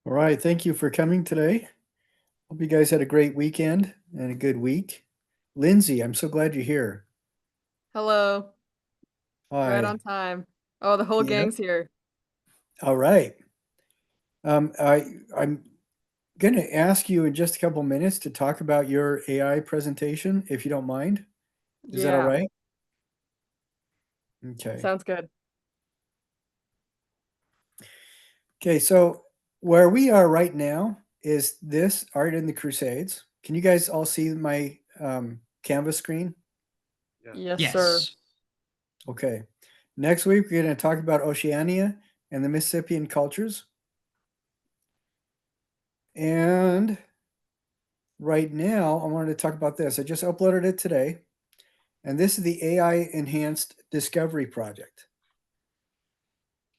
All right, thank you for coming today. Hope you guys had a great weekend and a good week. Lindsay, I'm so glad you're here. Hello. Right Hi. on time. Oh, the whole Yeah. gang's here. All right. I'm going to ask you in just a couple minutes to talk about your AI presentation, if you don't mind. Is that all Yeah, right? Okay. sounds good. Okay. So where we are right now is this Art in the Crusades. Can you guys all see my Canvas screen? Yeah. Yes, sir. Yes. Okay. Next week, we're going to talk about Oceania and the Mississippian cultures. And right now, I wanted to talk about this. I just uploaded it today. And this is the AI Enhanced Discovery Project.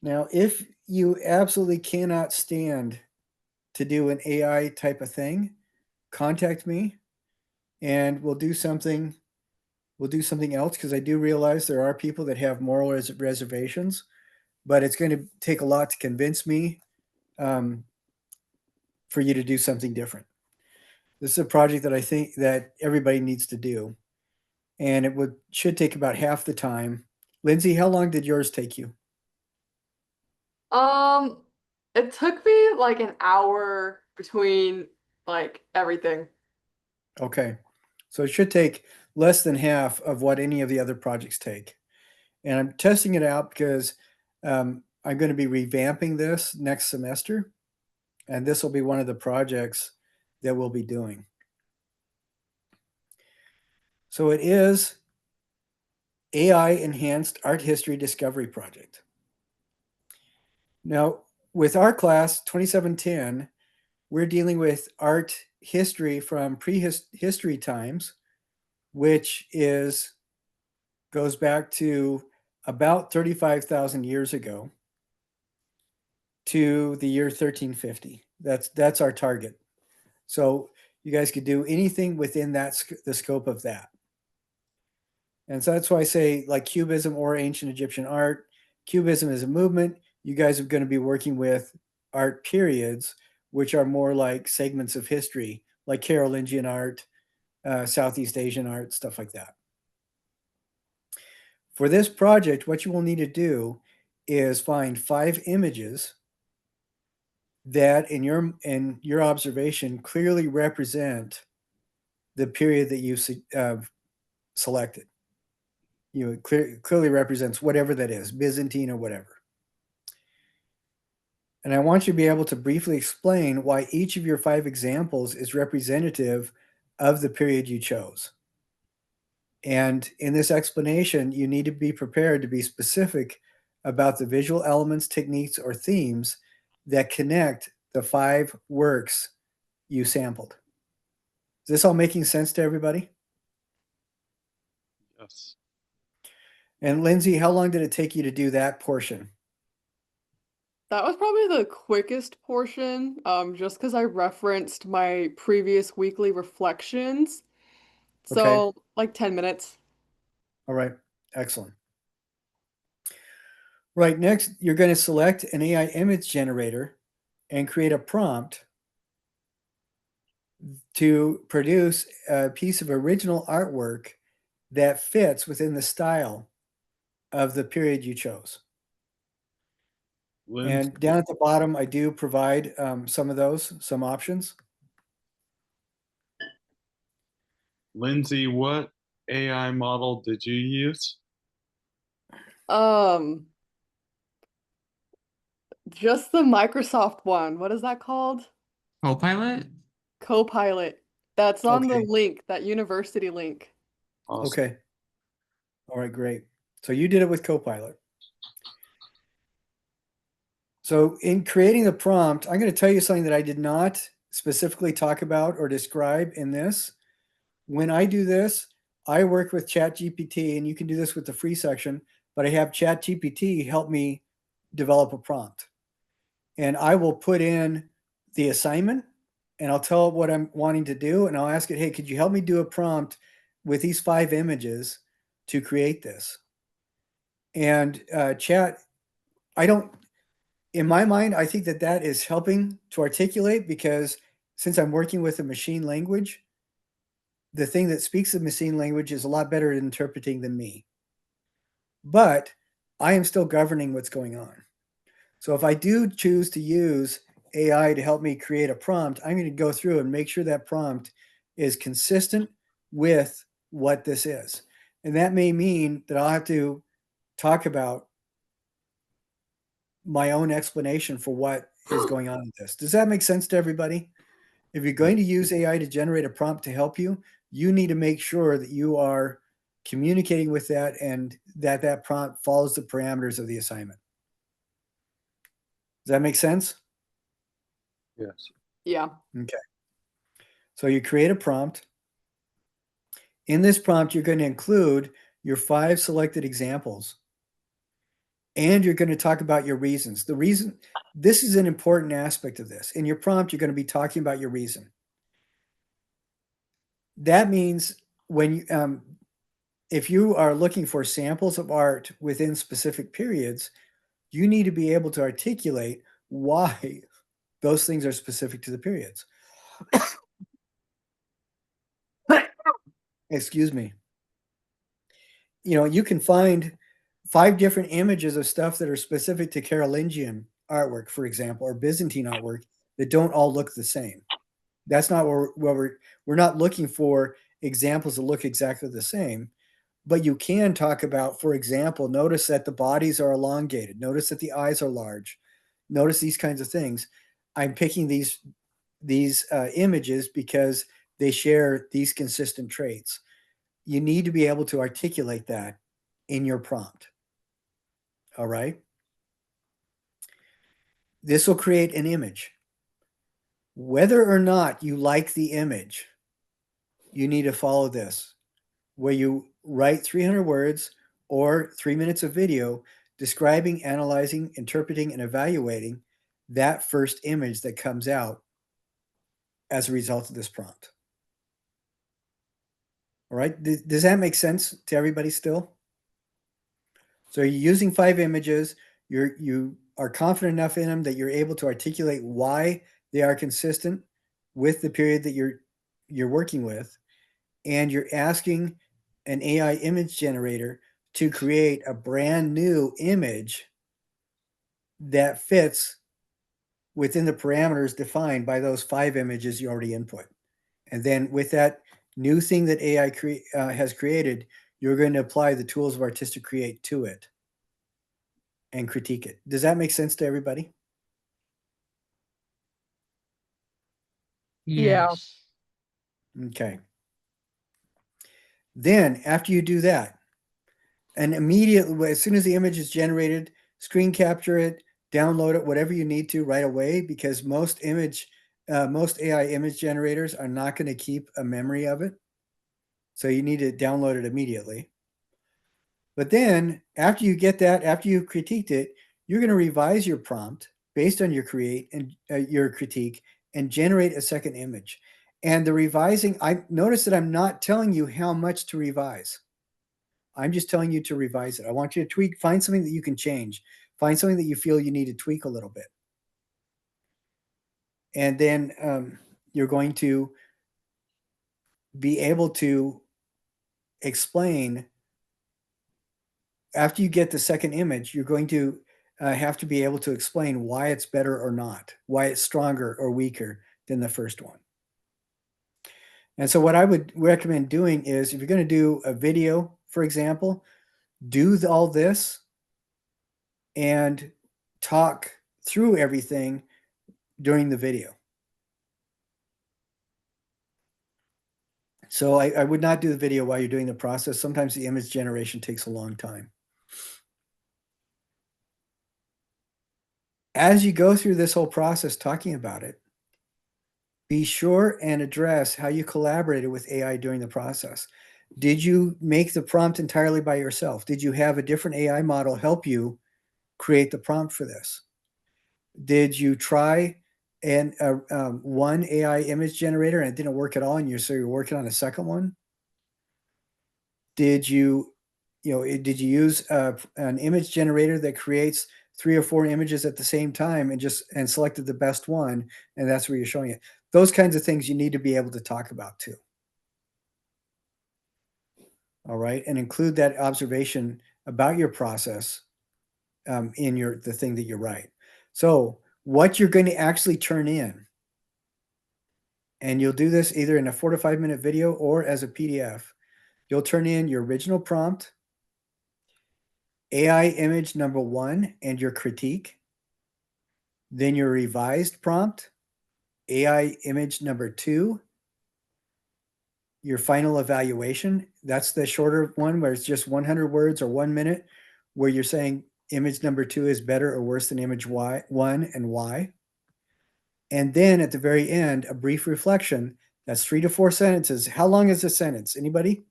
Now, if you absolutely cannot stand to do an AI type of thing, contact me and we'll do something. We'll do something else because I do realize there are people that have moral reservations, but it's going to take a lot to convince me um, for you to do something different. This is a project that I think that everybody needs to do, and it should take about half the time. Lindsay, how long did yours take you? Um, it took me like an hour between like everything. Okay, so it should take less than half of what any of the other projects take. And I'm testing it out because I'm going to be revamping this next semester, and this will be one of the projects that we'll be doing. So it is AI Enhanced Art History Discovery Project. Now, with our class 2710, we're dealing with art history from prehistory times, which goes back to about 35,000 years ago to the year 1350. That's our target. So you guys could do anything within the scope of that. And so that's why I say like Cubism or ancient Egyptian art. Cubism is a movement. You guys are going to be working with art periods, which are more like segments of history, like Carolingian art, Southeast Asian art, stuff like that. For this project, what you will need to do is find 5 images that in your observation clearly represent the period that you selected. It clearly represents whatever that is, Byzantine or whatever. And I want you to be able to briefly explain why each of your 5 examples is representative of the period you chose. And in this explanation, you need to be prepared to be specific about the visual elements, techniques, or themes that connect the 5 works you sampled. Is this all making sense to everybody? Yes. And Lindsay, how long did it take you to do that portion? That was probably the quickest portion, just because I referenced my previous weekly reflections. Okay. So like 10 minutes. All right. Excellent. Right. Next, you're going to select an AI image generator and create a prompt to produce a piece of original artwork that fits within the style of the period you chose. Lindsay, And down at the bottom, I do provide some options. Lindsay, what AI model did you use? Um, just the Microsoft one. What is that called? Copilot? Copilot. That's on the Okay. link, that university link. Awesome. Okay. All right, great. So you did it with Copilot. So in creating the prompt, I'm going to tell you something that I did not specifically talk about or describe in this. When I do this, I work with ChatGPT, and you can do this with the free section, but I have ChatGPT help me develop a prompt. And I will put in the assignment and I'll tell it what I'm wanting to do. And I'll ask it, hey, could you help me do a prompt with these 5 images to create this? And chat, I don't, In my mind, I think that that is helping to articulate, because since I'm working with a machine language, the thing that speaks the machine language is a lot better at interpreting than me. But I am still governing what's going on. So if I do choose to use AI to help me create a prompt, I'm going to go through and make sure that prompt is consistent with what this is. And that may mean that I'll have to talk about my own explanation for what is going on with this. Does that make sense to everybody? If you're going to use AI to generate a prompt to help you, you need to make sure that you are communicating with that and that that prompt follows the parameters of the assignment. Does that make sense? Yes. Yeah. Okay. So you create a prompt. In this prompt, you're going to include your 5 selected examples, and you're going to talk about your reasons. The reason, this is an important aspect of this. In your prompt, you're going to be talking about your reason. That means when you, if you are looking for samples of art within specific periods, you need to be able to articulate why those things are specific to the periods. Excuse me. You know, you can find 5 different images of stuff that are specific to Carolingian artwork, for example, or Byzantine artwork, that don't all look the same. That's not what we're not looking for examples that look exactly the same. But you can talk about, for example, notice that the bodies are elongated. Notice that the eyes are large. Notice these kinds of things. I'm picking these images because they share these consistent traits. You need to be able to articulate that in your prompt. All right. This will create an image. Whether or not you like the image, you need to follow this, where you write 300 words or 3 minutes of video describing, analyzing, interpreting, and evaluating that first image that comes out as a result of this prompt. All right. Does that make sense to everybody still? So you're using 5 images. You are confident enough in them that you're able to articulate why they are consistent with the period that you're working with, and you're asking an AI image generator to create a brand new image that fits within the parameters defined by those 5 images you already input. And then with that new thing that AI has created, you're going to apply the tools of Artistic Create to it and critique it. Does that make sense to everybody? Yeah. Yes. Okay. Then after you do that, and immediately, as soon as the image is generated, screen capture it, download it, whatever you need to right away, because most AI image generators are not going to keep a memory of it. So you need to download it immediately. But then after you get that, after you critiqued it, you're going to revise your prompt based on your your critique and generate a second image. And the revising, I notice that I'm not telling you how much to revise. I'm just telling you to revise it. I want you to tweak, find something that you can change, find something that you feel you need to tweak a little bit. And then you're going to be able to explain, after you get the second image, you're going to have to be able to explain why it's better or not, why it's stronger or weaker than the first one. And so what I would recommend doing is, if you're going to do a video, for example, do all this and talk through everything during the video. So I would not do the video while you're doing the process. Sometimes the image generation takes a long time. As you go through this whole process talking about it, be sure and address how you collaborated with AI during the process. Did you make the prompt entirely by yourself? Did you have a different AI model help you create the prompt for this? Did you try one AI image generator and it didn't work at all, and so you're working on a second one? Did you use an image generator that creates 3 or 4 images at the same time and selected the best one, and that's where you're showing it. Those kinds of things you need to be able to talk about too. All right, and include that observation about your process in the thing that you write. So what you're going to actually turn in, and you'll do this either in a 4 to 5 minute video or as a PDF. You'll turn in your original prompt, AI image number 1, and your critique. Then your revised prompt, AI image number 2, your final evaluation. That's the shorter one where it's just 100 words or 1 minute, where you're saying image number 2 is better or worse than image 1 and why. And then at the very end, a brief reflection. That's 3 to 4 sentences. How long is a sentence? Anybody?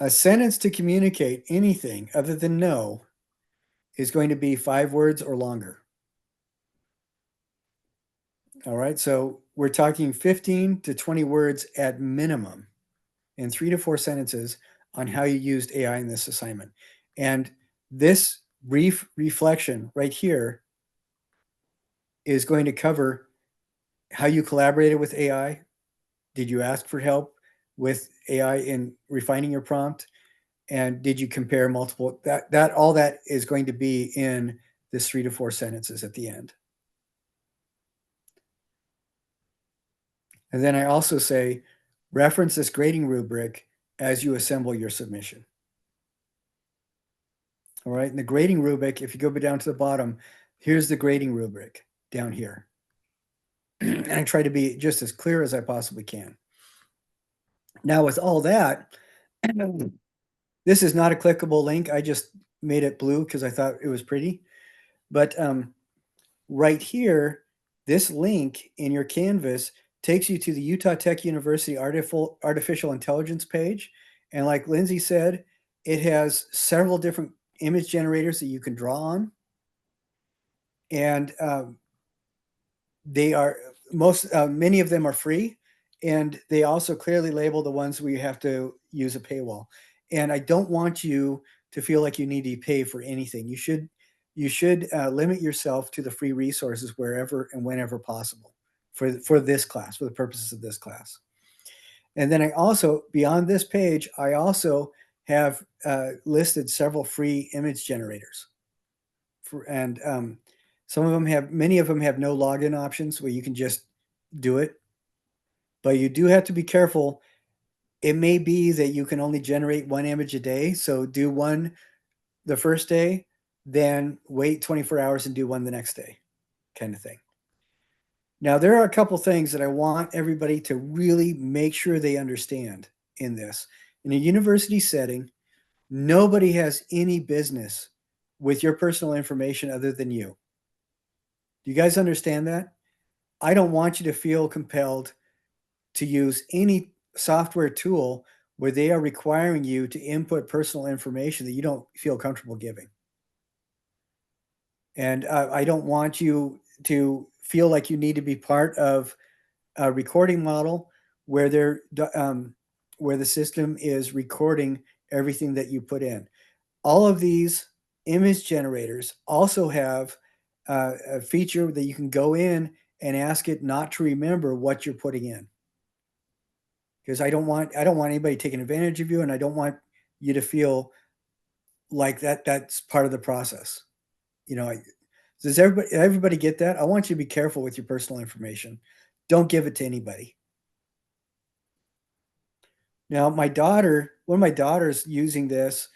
A sentence to communicate anything other than no is going to be 5 words or longer. All right, so we're talking 15 to 20 words at minimum in 3 to 4 sentences on how you used AI in this assignment. And this brief reflection right here is going to cover how you collaborated with AI. Did you ask for help with AI in refining your prompt? And did you compare multiple? All that is going to be in this 3 to 4 sentences at the end. And then I also say, reference this grading rubric as you assemble your submission. All right, and the grading rubric, if you go down to the bottom, here's the grading rubric down here. And I try to be just as clear as I possibly can. Now with all that, this is not a clickable link. I just made it blue because I thought it was pretty. But right here, this link in your Canvas takes you to the Utah Tech University Artificial Intelligence page. And like Lindsay said, it has several different image generators that you can draw on. And they are many of them are free. And they also clearly label the ones where you have to use a paywall. And I don't want you to feel like you need to pay for anything. You should limit yourself to the free resources wherever and whenever possible for this class, for the purposes of this class. And then I also, beyond this page, I also have listed several free image generators. Many of them have no login options where you can just do it. But you do have to be careful. It may be that you can only generate 1 image a day. So do one the first day, then wait 24 hours and do one the next day, kind of thing. Now, there are a couple things that I want everybody to really make sure they understand in this. In a university setting, nobody has any business with your personal information other than you. Do you guys understand that? I don't want you to feel compelled to use any software tool where they are requiring you to input personal information that you don't feel comfortable giving. And I don't want you to feel like you need to be part of a recording model where where the system is recording everything that you put in. All of these image generators also have a feature that you can go in and ask it not to remember what you're putting in. Because I don't want anybody taking advantage of you, and I don't want you to feel like that's part of the process. You know, does everybody get that? I want you to be careful with your personal information. Don't give it to anybody. Now, one of my daughters using this,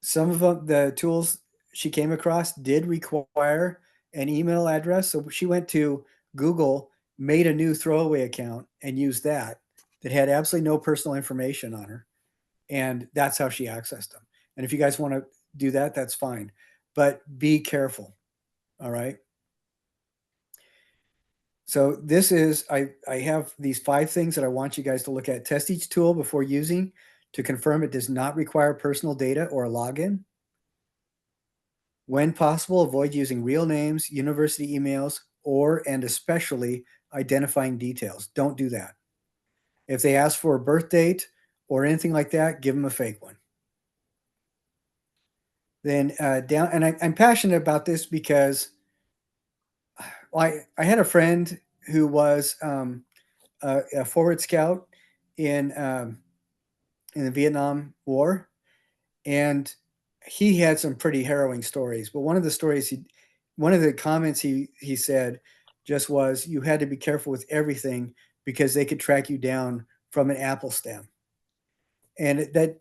some of the tools she came across did require an email address. So she went to Google, made a new throwaway account, and used that had absolutely no personal information on her. And that's how she accessed them. And if you guys want to do that, that's fine. But be careful. All right. So this is, I have these 5 things that I want you guys to look at. Test each tool before using to confirm it does not require personal data or a login. When possible, avoid using real names, university emails, and especially identifying details. Don't do that. If they ask for a birth date or anything like that, give them a fake one. Then down, and I'm passionate about this because I had a friend who was a forward scout in the Vietnam War, and he had some pretty harrowing stories. But one of the comments he said just was, you had to be careful with everything because they could track you down from an apple stem. And that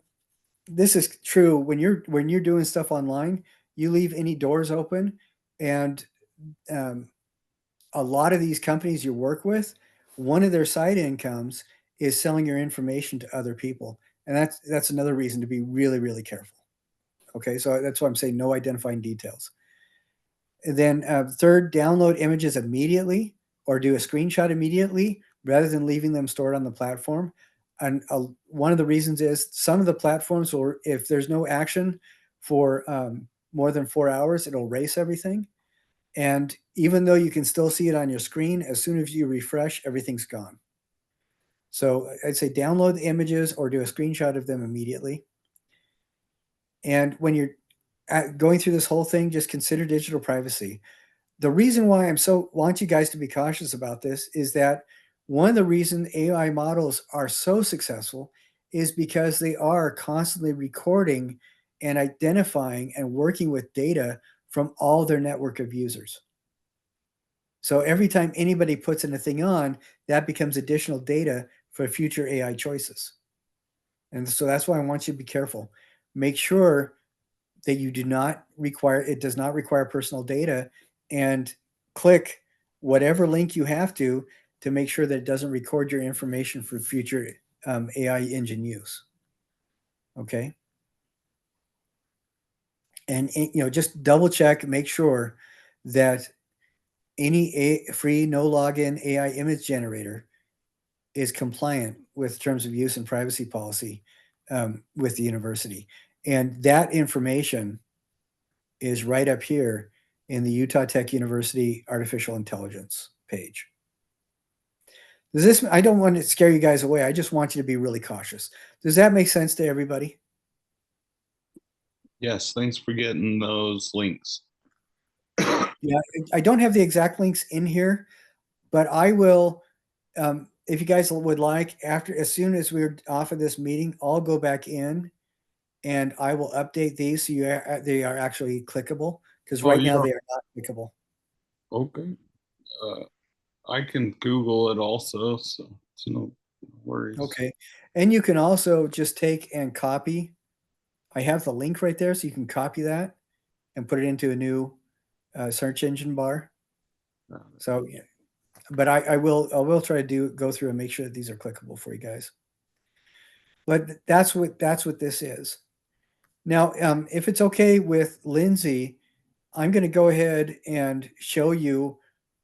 this is true when you're doing stuff online. You leave any doors open, and um, a lot of these companies you work with, one of their side incomes is selling your information to other people, and that's another reason to be really, really careful. Okay, so that's why I'm saying no identifying details. And then third, download images immediately or do a screenshot immediately rather than leaving them stored on the platform. And one of the reasons is some of the platforms will, if there's no action for more than 4 hours, it'll erase everything. And even though you can still see it on your screen, as soon as you refresh, everything's gone. So I'd say download the images or do a screenshot of them immediately. And when you're going through this whole thing, just consider digital privacy. The reason why want you guys to be cautious about this is that one of the reasons AI models are so successful is because they are constantly recording and identifying and working with data from all their network of users. So every time anybody puts anything on, that becomes additional data for future AI choices. And so that's why I want you to be careful. Make sure that it does not require personal data, and click whatever link you have to make sure that it doesn't record your information for future AI engine use. Okay. And just double check, make sure that any free no login AI image generator is compliant with terms of use and privacy policy with the university. And that information is right up here in the Utah Tech University Artificial Intelligence page. I don't want to scare you guys away. I just want you to be really cautious. Does that make sense to everybody? Yes, thanks for getting those links. Yeah, I don't have the exact links in here, but I will, if you guys would like, as soon as we're off of this meeting, I'll go back in and I will update these so they are actually clickable, because right now they are not clickable. Okay. I can Google it also, so it's no worries. Okay. And you can also just take and copy. I have the link right there, so you can copy that and put it into a new search engine bar. So, yeah. But I will try to go through and make sure that these are clickable for you guys. But that's what this is. Now, if it's okay with Lindsay, I'm going to go ahead and show you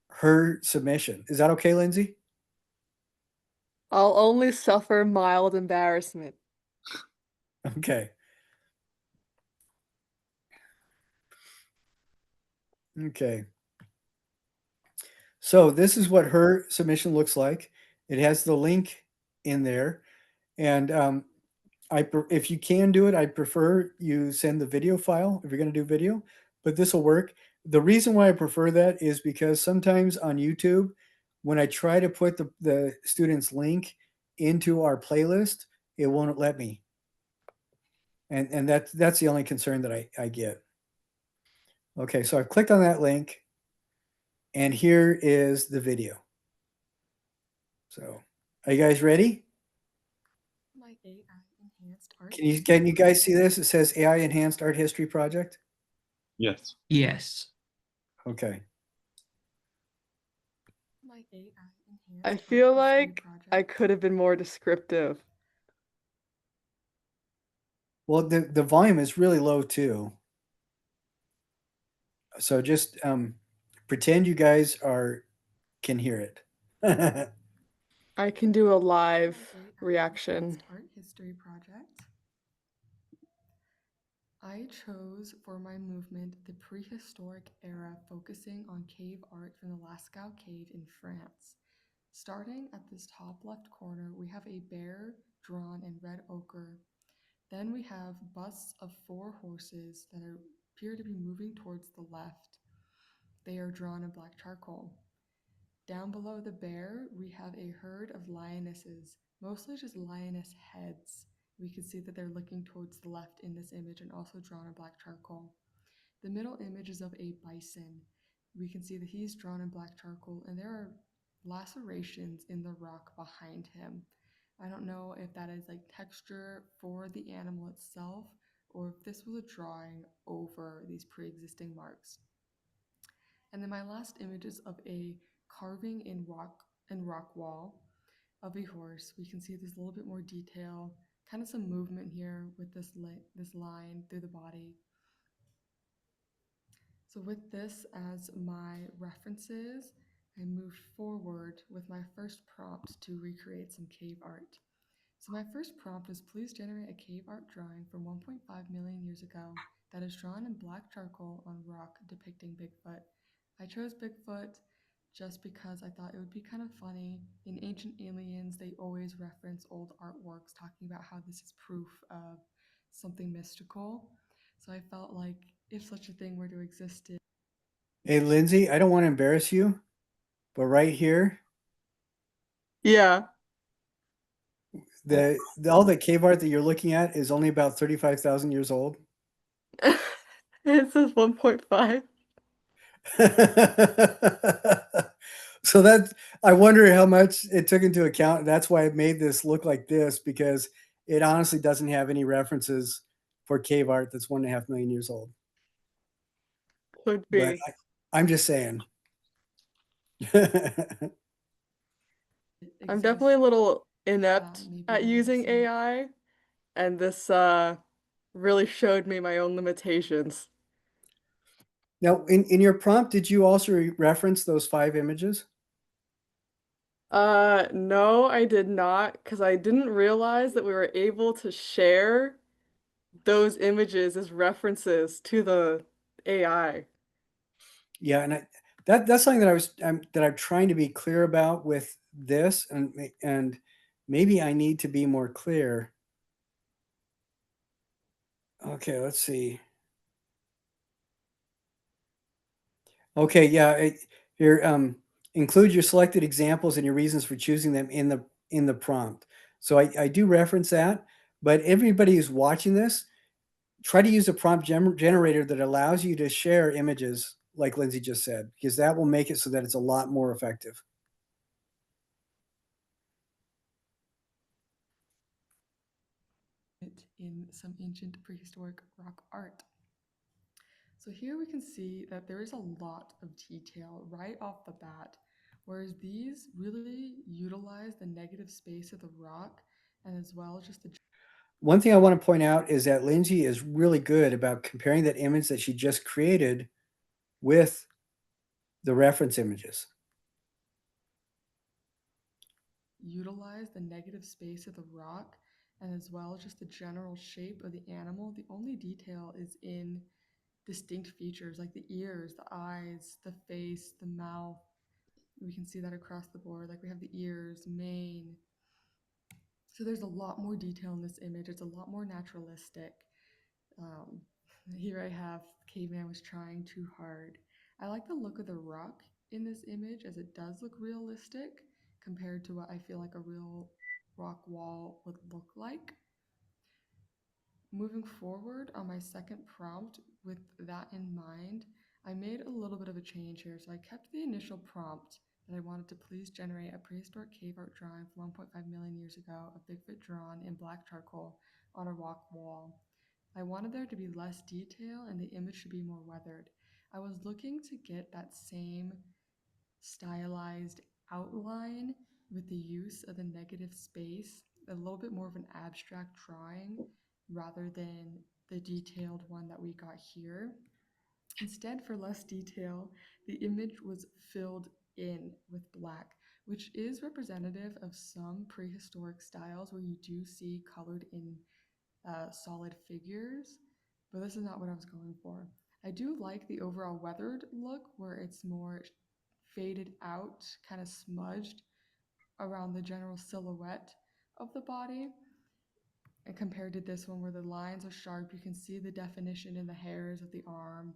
her submission. Is that okay, Lindsay? I'll only suffer mild embarrassment. Okay. Okay. So this is what her submission looks like. It has the link in there, and if you can do it, I prefer you send the video file if you're going to do video, but this will work. The reason why I prefer that is because sometimes on YouTube, when I try to put the student's link into our playlist, it won't let me, and that's the only concern that I get. Okay, so I've clicked on that link, and here is the video. So, are you guys ready? My AI enhanced art. Can you guys see this? It says AI enhanced art history project. Yes. Yes. Okay. My AI enhanced I art feel history like I project. could have been more descriptive. Well, the volume is really low too. So just pretend you guys can hear it. I can do a live My AI reaction. enhanced art history project. I chose for my movement the prehistoric era, focusing on cave art from the Lascaux Cave in France. Starting at this top left corner, we have a bear drawn in red ochre. Then we have busts of 4 horses that are appear to be moving towards the left. They are drawn in black charcoal. Down below the bear, we have a herd of lionesses, mostly just lioness heads. We can see that they're looking towards the left in this image and also drawn in black charcoal. The middle image is of a bison. We can see that he's drawn in black charcoal and there are lacerations in the rock behind him. I don't know if that is like texture for the animal itself or if this was a drawing over these pre-existing marks. And then my last image is of a carving in rock wall of a horse. We can see there's a little bit more detail, kind of some movement here with this line through the body. So with this as my references, I moved forward with my first prompt to recreate some cave art. So my first prompt was please generate a cave art drawing from 1.5 million years ago that is drawn in black charcoal on rock depicting Bigfoot. I chose Bigfoot just because I thought it would be kind of funny. In Ancient Aliens, they always reference old artworks talking about how this is proof of something mystical. So I felt like if such a thing were to exist, Hey, Lindsay, I don't want to embarrass you, but right here, Yeah. all the cave art that you're looking at is only about 35,000 years old. It says 1.5. So that I wonder how much it took into account. That's why it made this look like this, because it honestly doesn't have any references for cave art that's 1.5 million years old. Could But be. I'm just saying. I'm definitely a little inept maybe at we'll using see. AI, and this really showed me my own limitations. Now, in your prompt, did you also reference those 5 images? No, I did not, because I didn't realize that we were able to share those images as references to the AI. Yeah, and that's something that I'm trying to be clear about with this, and maybe I need to be more clear. Okay, let's see. Okay, yeah, here include your selected examples and your reasons for choosing them in the prompt. So I do reference that, but everybody who's watching this, try to use a prompt generator that allows you to share images, like Lindsay just said, because that will make it so that it's a lot more effective. In some ancient prehistoric rock art. So here we can see that there is a lot of detail right off the bat, whereas these really utilize the negative space of the rock and as well just the One thing I want to point out is that Lindsay is really good about comparing that image that she just created with the reference images. utilize the negative space of the rock and as well just the general shape of the animal. The only detail is in distinct features like the ears, the eyes, the face, the mouth. We can see that across the board. Like we have the ears, mane. So there's a lot more detail in this image. It's a lot more naturalistic. Um, Here I have caveman was trying too hard. I like the look of the rock in this image as it does look realistic compared to what I feel like a real rock wall would look like. Moving forward on my second prompt with that in mind, I made a little bit of a change here. So I kept the initial prompt that I wanted to please generate a prehistoric cave art drawing from 1.5 million years ago of Bigfoot drawn in black charcoal on a rock wall. I wanted there to be less detail and the image should be more weathered. I was looking to get that same stylized outline with the use of the negative space, a little bit more of an abstract drawing rather than the detailed one that we got here. Instead, for less detail, the image was filled in with black, which is representative of some prehistoric styles where you do see colored in solid figures, but this is not what I was going for. I do like the overall weathered look where it's more faded out, kind of smudged around the general silhouette of the body. and compared to this one where the lines are sharp, you can see the definition in the hairs of the arm.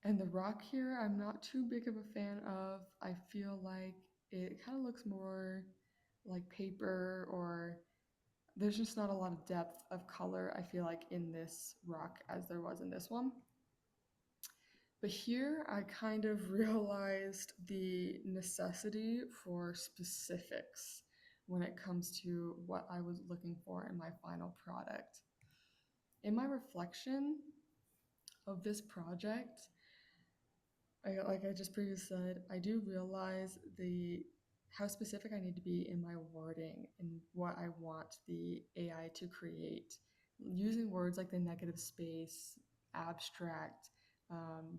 And the rock here, I'm not too big of a fan of. I feel like it kind of looks more like paper, or there's just not a lot of depth of color, I feel like, in this rock as there was in this one. But here I kind of realized the necessity for specifics when it comes to what I was looking for in my final product. In my reflection of this project, like I just previously said, I do realize how specific I need to be in my wording and what I want the AI to create. Using words like the negative space, abstract,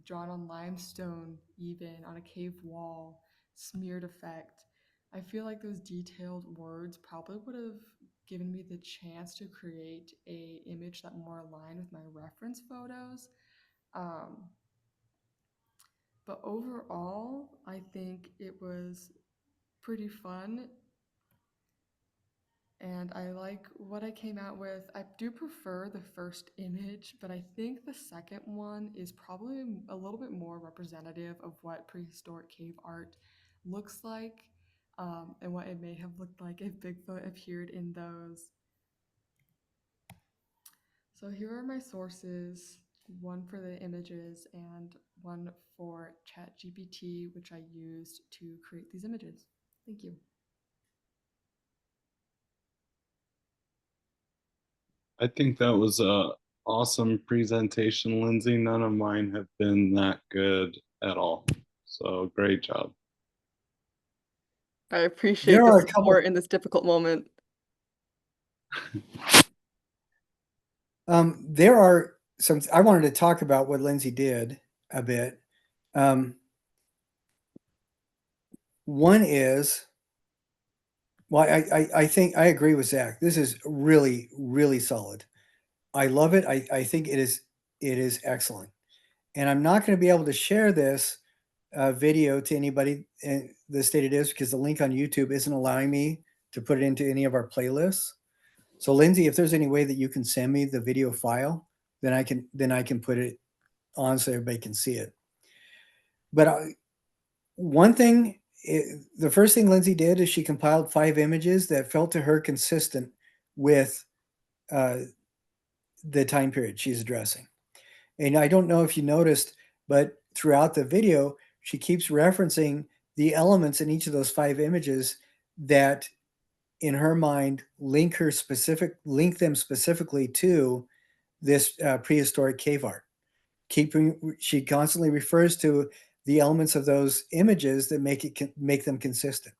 drawn on limestone, even on a cave wall, smeared effect. I feel like those detailed words probably would have given me the chance to create a image that more aligned with my reference photos. But overall, I think it was pretty fun, and I like what I came out with. I do prefer the first image, but I think the second one is probably a little bit more representative of what prehistoric cave art looks like, and what it may have looked like if Bigfoot appeared in those. So here are my sources, one for the images and one for ChatGPT, which I used to create these images. Thank you. I think that was a awesome presentation, Lindsay. None of mine have been that good at all. So great job. I appreciate There the are a couple. support in this difficult moment. There are some. I wanted to talk about what Lindsay did a bit. One is, well, I think I agree with Zach. This is really, really solid. I love it. I think it is excellent. And I'm not going to be able to share this video to anybody in the state it is because the link on YouTube isn't allowing me to put it into any of our playlists. So Lindsay, if there's any way that you can send me the video file, then I can put it on so everybody can see it. But one thing, the first thing Lindsay did is she compiled 5 images that felt to her consistent with the time period she's addressing. And I don't know if you noticed, but throughout the video, she keeps referencing the elements in each of those 5 images that in her mind link them specifically to this prehistoric cave art. She constantly refers to the elements of those images that make them consistent.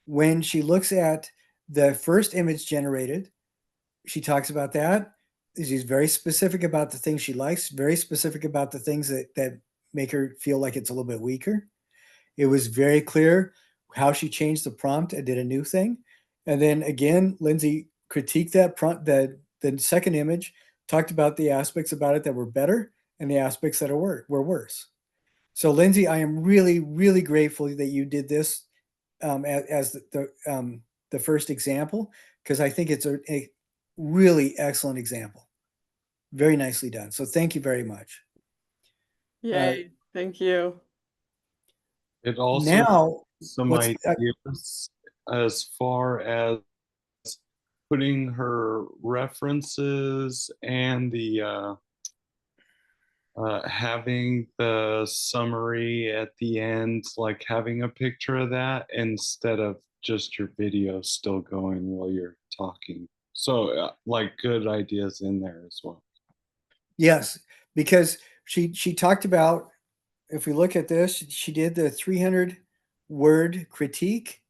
When she looks at the first image generated, she talks about that. She's very specific about the things she likes, very specific about the things that make her feel like it's a little bit weaker. It was very clear how she changed the prompt and did a new thing. And then again, Lindsay critiqued that prompt, the second image, talked about the aspects about it that were better and the aspects that were worse. So Lindsay, I am really, really grateful that you did this as the first example, because I think it's a really excellent example. Very nicely done. So thank you very much. Yay, thank you. It also Now, some ideas as far as putting her references and the having the summary at the end, like having a picture of that instead of just your video still going while you're talking. So like good ideas in there as well. Yes, because she talked about, if we look at this, she did the 300-word critique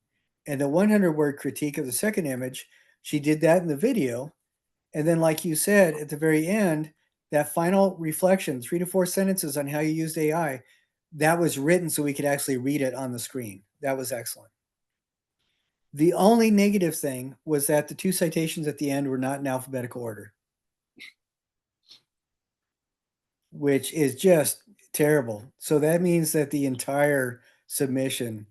and the 100-word critique of the second image. She did that in the video. And then, like you said, at the very end, that final reflection, 3 to 4 sentences on how you used AI, that was written so we could actually read it on the screen. That was excellent. The only negative thing was that the 2 citations at the end were not in alphabetical order, which is just terrible. So that means that the entire submission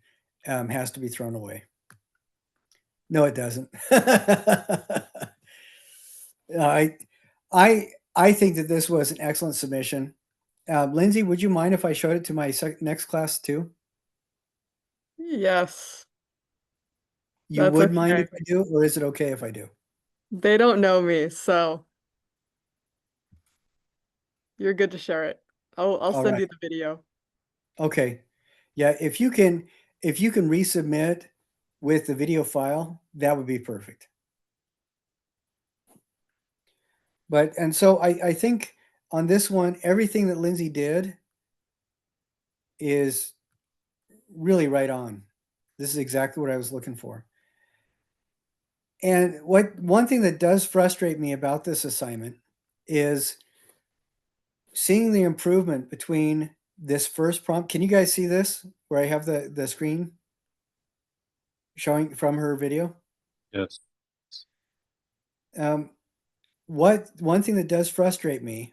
has to be thrown away. No, it doesn't. I, I think that this was an excellent submission. Lindsay, would you mind if I showed it to my next class too? Yes, You that's would mind okay. if I do, or is it okay if I do? They don't know me, so you're good to share it. I'll All send right. you the video. Okay. Yeah, if you can resubmit with the video file, that would be perfect. But and so I think on this one, everything that Lindsay did is really right on. This is exactly what I was looking for. And one thing that does frustrate me about this assignment is seeing the improvement between this first prompt. Can you guys see this where I have the screen showing from her video? Yes. One thing that does frustrate me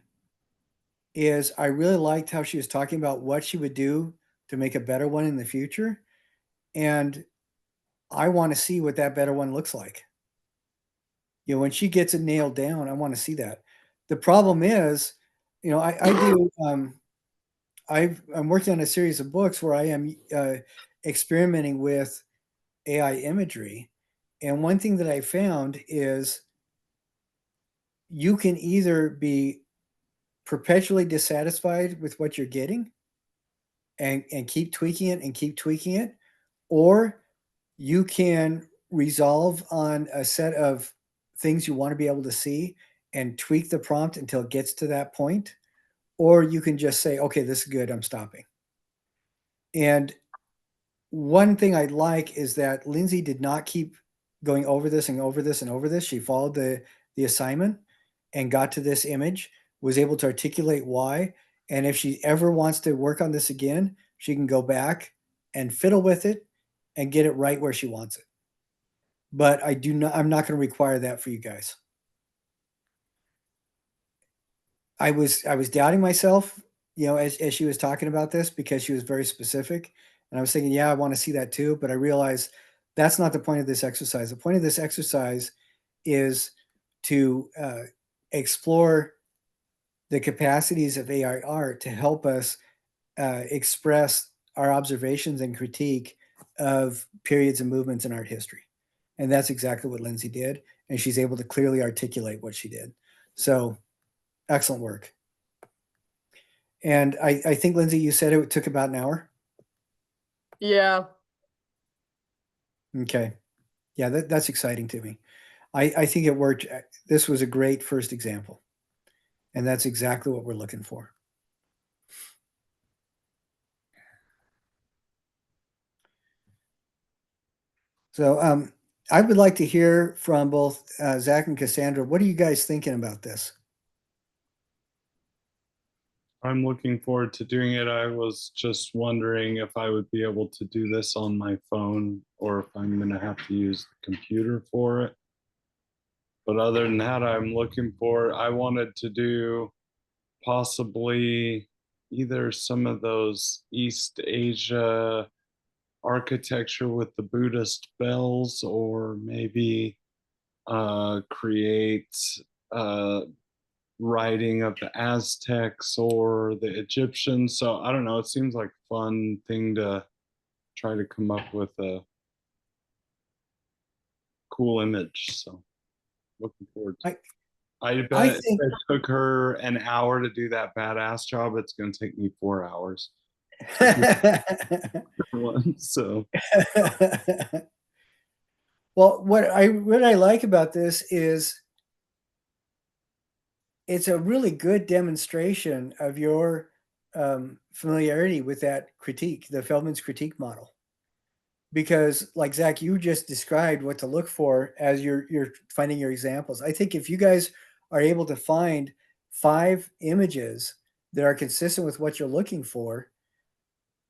is I really liked how she was talking about what she would do to make a better one in the future. And I want to see what that better one looks like. You know, when she gets it nailed down, I want to see that. The problem is, you know, I do, I'm working on a series of books where I am experimenting with AI imagery. And one thing that I found is you can either be perpetually dissatisfied with what you're getting and keep tweaking it and keep tweaking it, or you can resolve on a set of things you want to be able to see and tweak the prompt until it gets to that point, or you can just say, okay, this is good, I'm stopping. And one thing I like is that Lindsay did not keep going over this and over this and over this. She followed the assignment and got to this image, was able to articulate why. And if she ever wants to work on this again, she can go back and fiddle with it and get it right where she wants it. But I'm not going to require that for you guys. I was doubting myself, you know, as she was talking about this because she was very specific. And I was thinking, yeah, I want to see that too. But I realized that's not the point of this exercise. The point of this exercise is to explore the capacities of AI art to help us express our observations and critique of periods and movements in art history. And that's exactly what Lindsay did. And she's able to clearly articulate what she did. So excellent work. And I think, Lindsay, you said it took about an hour. Yeah. Okay. Yeah, that's exciting to me. I think it worked. This was a great first example. And that's exactly what we're looking for. So I would like to hear from both Zach and Cassandra. What are you guys thinking about this? I'm looking forward to doing it. I was just wondering if I would be able to do this on my phone or if I'm going to have to use the computer for it. But other than that, I'm looking for, I wanted to do possibly either some of those East Asia architecture with the Buddhist bells, or maybe create writing of the Aztecs or the Egyptians. So I don't know. It seems like a fun thing to try to come up with a cool image. So looking forward to it. I I bet think if it took her an hour to do that badass job, it's going to take me 4 hours. So well, what I like about this is it's a really good demonstration of your familiarity with that critique, the Feldman's critique model. Because, like Zach, you just described what to look for as you're finding your examples. I think if you guys are able to find 5 images that are consistent with what you're looking for,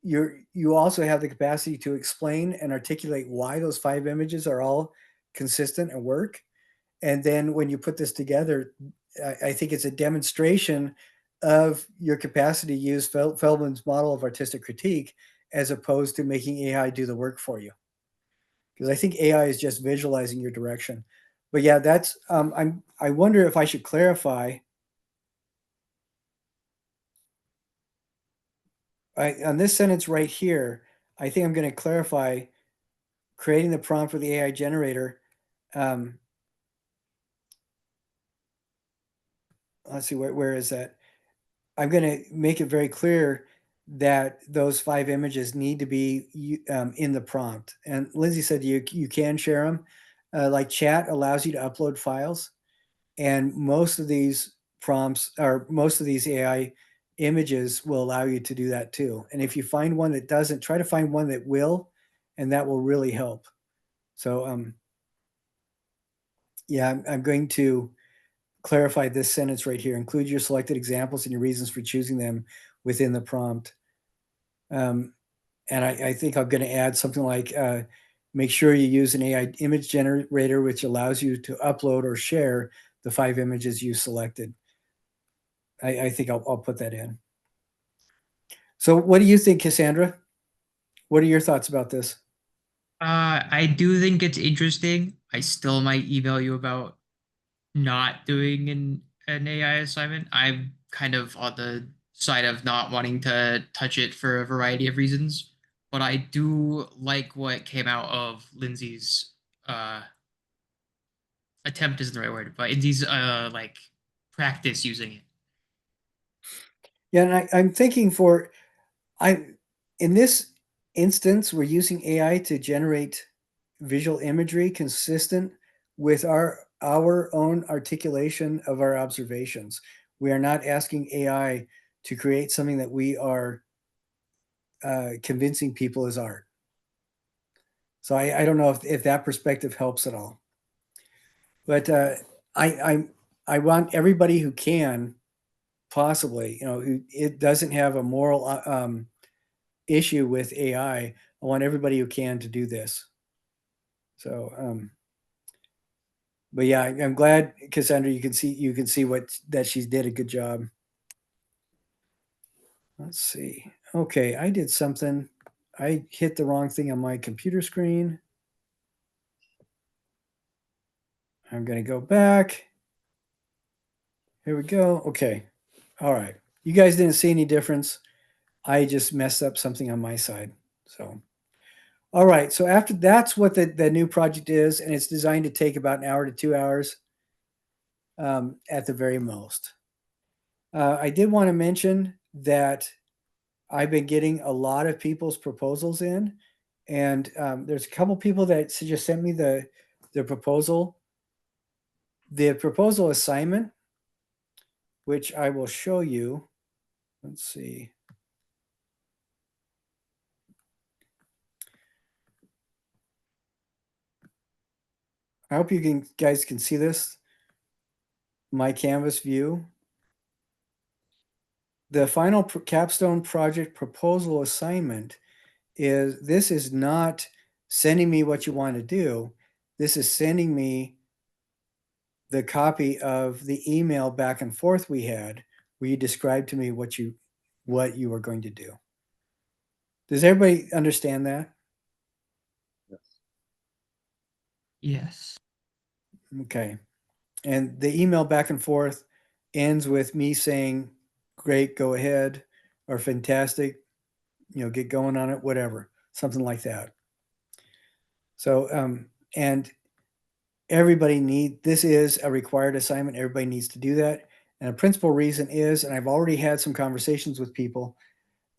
you also have the capacity to explain and articulate why those 5 images are all consistent and work. And then when you put this together, I think it's a demonstration of your capacity to use Feldman's model of artistic critique as opposed to making AI do the work for you. because I think AI is just visualizing your direction. But yeah, that's I wonder if I should clarify. On this sentence right here, I think I'm going to clarify creating the prompt for the AI generator. Let's see, where is that? I'm going to make it very clear that those 5 images need to be in the prompt. And Lindsay said you can share them. Like chat allows you to upload files, and most of these prompts or most of these AI images will allow you to do that too. And if you find one that doesn't, try to find one that will, and that will really help. So yeah, I'm going to clarify this sentence right here. Include your selected examples and your reasons for choosing them within the prompt. And I think I'm going to add something like, make sure you use an AI image generator, which allows you to upload or share the 5 images you selected. I think I'll put that in. So what do you think, Cassandra? What are your thoughts about this? I do think it's interesting. I still might email you about not doing an AI assignment. I'm kind of on the side of not wanting to touch it for a variety of reasons, but I do like what came out of Lindsay's attempt isn't the right word, but Lindsay's like practice using it. Yeah, and I'm thinking in this instance, we're using AI to generate visual imagery consistent with our own articulation of our observations. We are not asking AI to create something that we are convincing people is art. So I don't know if that perspective helps at all. But I want everybody who can possibly, who it doesn't have a moral issue with AI. I want everybody who can to do this. So, but yeah, I'm glad, Cassandra, you can see that she did a good job. Let's see. Okay, I did something. I hit the wrong thing on my computer screen. I'm going to go back. Here we go. Okay. All right. You guys didn't see any difference. I just messed up something on my side. So, all right. So after that's what the new project is, and it's designed to take about an hour to 2 hours at the very most. I did want to mention that I've been getting a lot of people's proposals in, and there's a couple people that just sent me the proposal. The proposal assignment, which I will show you. Let's see. I hope you guys can see this. My Canvas view. The final capstone project proposal assignment this is not sending me what you want to do. This is sending me the copy of the email back and forth we had where you described to me what you were going to do. Does everybody understand that? Yes. Yes. Okay. And the email back and forth ends with me saying, great, go ahead, or fantastic, get going on it, whatever, something like that. So, and this is a required assignment. Everybody needs to do that. And a principal reason is, and I've already had some conversations with people,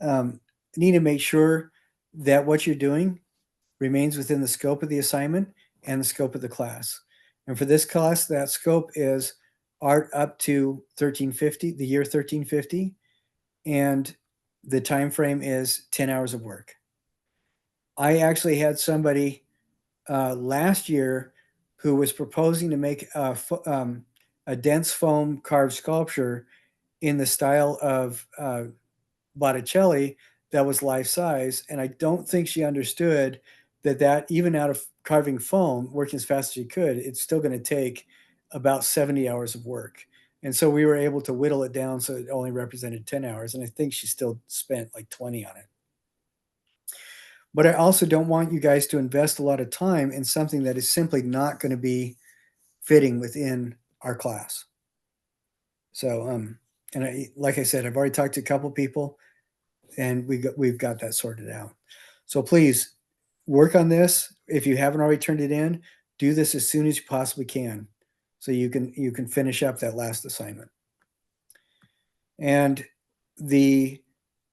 need to make sure that what you're doing remains within the scope of the assignment and the scope of the class. And for this class, that scope is art up to 1350, the year 1350, and the time frame is 10 hours of work. I actually had somebody last year who was proposing to make a dense foam carved sculpture in the style of Botticelli that was life size, and I don't think she understood that even out of carving foam, working as fast as she could, it's still going to take about 70 hours of work. And so we were able to whittle it down so it only represented 10 hours, and I think she still spent like 20 on it. But I also don't want you guys to invest a lot of time in something that is simply not going to be fitting within our class. So, and like I said, I've already talked to a couple people, and we've got that sorted out. So please work on this. If you haven't already turned it in, do this as soon as you possibly can, so you can finish up that last assignment. And the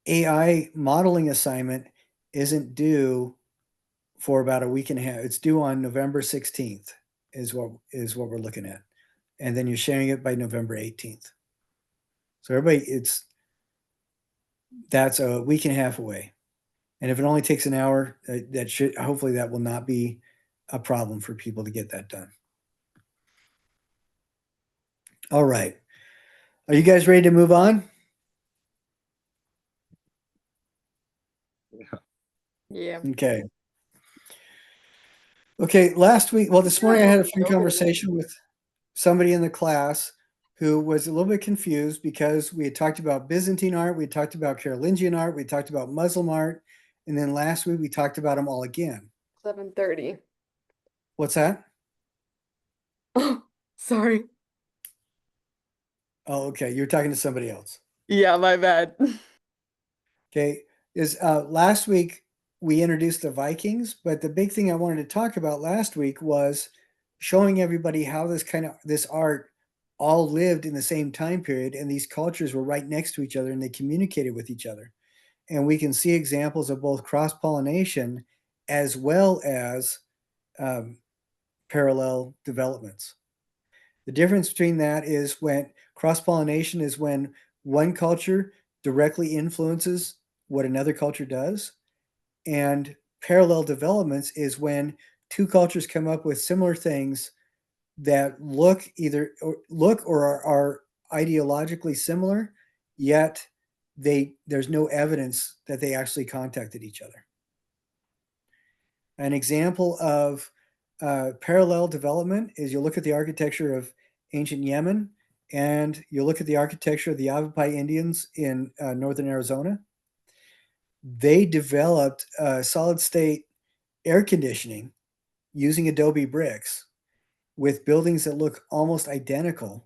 AI modeling assignment isn't due for about a week and a half. It's due on November 16th is what we're looking at. And then you're sharing it by November 18th. So everybody, that's a week and a half away. And if it only takes an hour, hopefully that will not be a problem for people to get that done. All right. Are you guys ready to move on? Yeah. Okay. Okay, last week, well, this morning I had a fun No. conversation with somebody in the class who was a little bit confused because we had talked about Byzantine art, we talked about Carolingian art, we talked about Muslim art, and then last week we talked about them all again. 7:30. What's that? Oh, sorry. Oh, okay. You're talking to somebody else. Yeah, my bad. Okay. Last week we introduced the Vikings, but the big thing I wanted to talk about last week was showing everybody how this art all lived in the same time period, and these cultures were right next to each other and they communicated with each other. And we can see examples of both cross-pollination as well as parallel developments. The difference between that is when cross-pollination is when one culture directly influences what another culture does, and parallel developments is when two cultures come up with similar things that look or are ideologically similar, yet there's no evidence that they actually contacted each other. An example of parallel development is you'll look at the architecture of ancient Yemen, and you'll look at the architecture of the Yavapai Indians in northern Arizona. They developed solid state air conditioning using adobe bricks with buildings that look almost identical.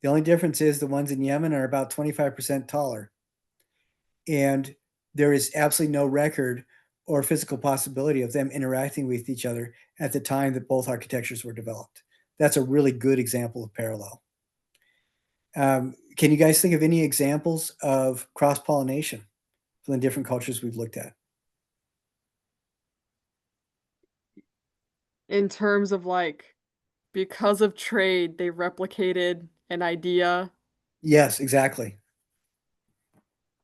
The only difference is the ones in Yemen are about 25% taller. And there is absolutely no record or physical possibility of them interacting with each other at the time that both architectures were developed. That's a really good example of parallel. Can you guys think of any examples of cross-pollination from the different cultures we've looked at? In terms of like, because of trade, they replicated an idea. Yes, exactly.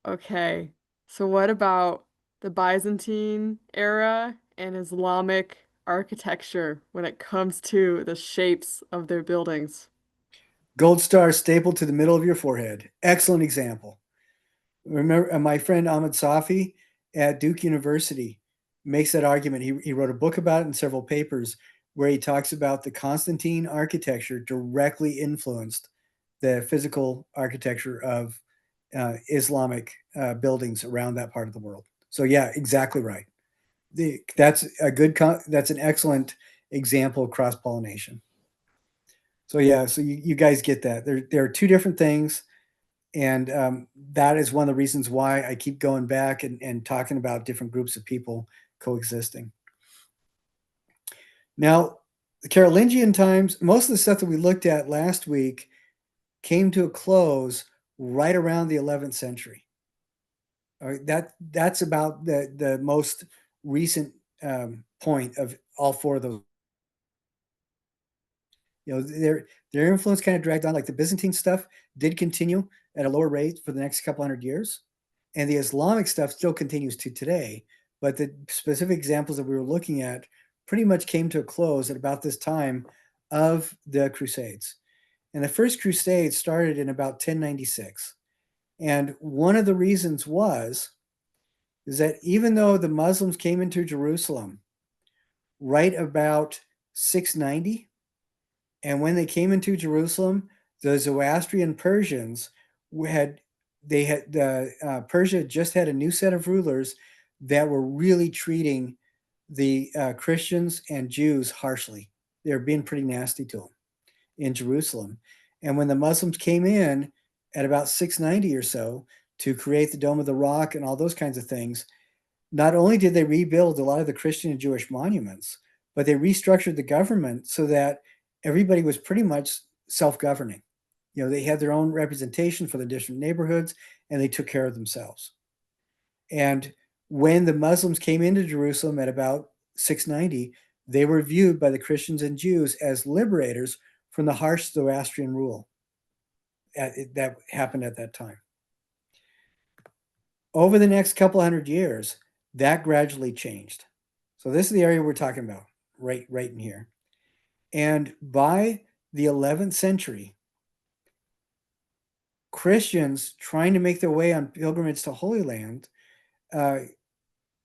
Okay. So what about the Byzantine era and Islamic architecture when it comes to the shapes of their buildings? Gold star stapled to the middle of your forehead. Excellent example. Remember, my friend Ahmed Safi at Duke University makes that argument. He wrote a book about it and several papers where he talks about the Constantine architecture directly influenced the physical architecture of Islamic buildings around that part of the world. So yeah, exactly right. That's an excellent example of cross-pollination. So yeah, so you guys get that. There are two different things. And that is one of the reasons why I keep going back and talking about different groups of people coexisting. Now, the Carolingian times, most of the stuff that we looked at last week came to a close right around the 11th century. All right, that's about the most recent point of all four of those. You know, their influence kind of dragged on. Like the Byzantine stuff did continue at a lower rate for the next couple hundred years, and the Islamic stuff still continues to today. But the specific examples that we were looking at pretty much came to a close at about this time of the Crusades. And the first Crusade started in about 1096. And one of the reasons is that even though the Muslims came into Jerusalem right about 690, and when they came into Jerusalem, the Zoroastrian Persians Persia just had a new set of rulers that were really treating the Christians and Jews harshly. They were being pretty nasty to them in Jerusalem. And when the Muslims came in at about 690 or so to create the Dome of the Rock and all those kinds of things, not only did they rebuild a lot of the Christian and Jewish monuments, but they restructured the government so that everybody was pretty much self-governing. You know, they had their own representation for the different neighborhoods, and they took care of themselves. And when the Muslims came into Jerusalem at about 690, they were viewed by the Christians and Jews as liberators from the harsh Zoroastrian rule that happened at that time. Over the next couple hundred years, that gradually changed. So this is the area we're talking about, right in here. And by the 11th century, Christians trying to make their way on pilgrimage to Holy Land,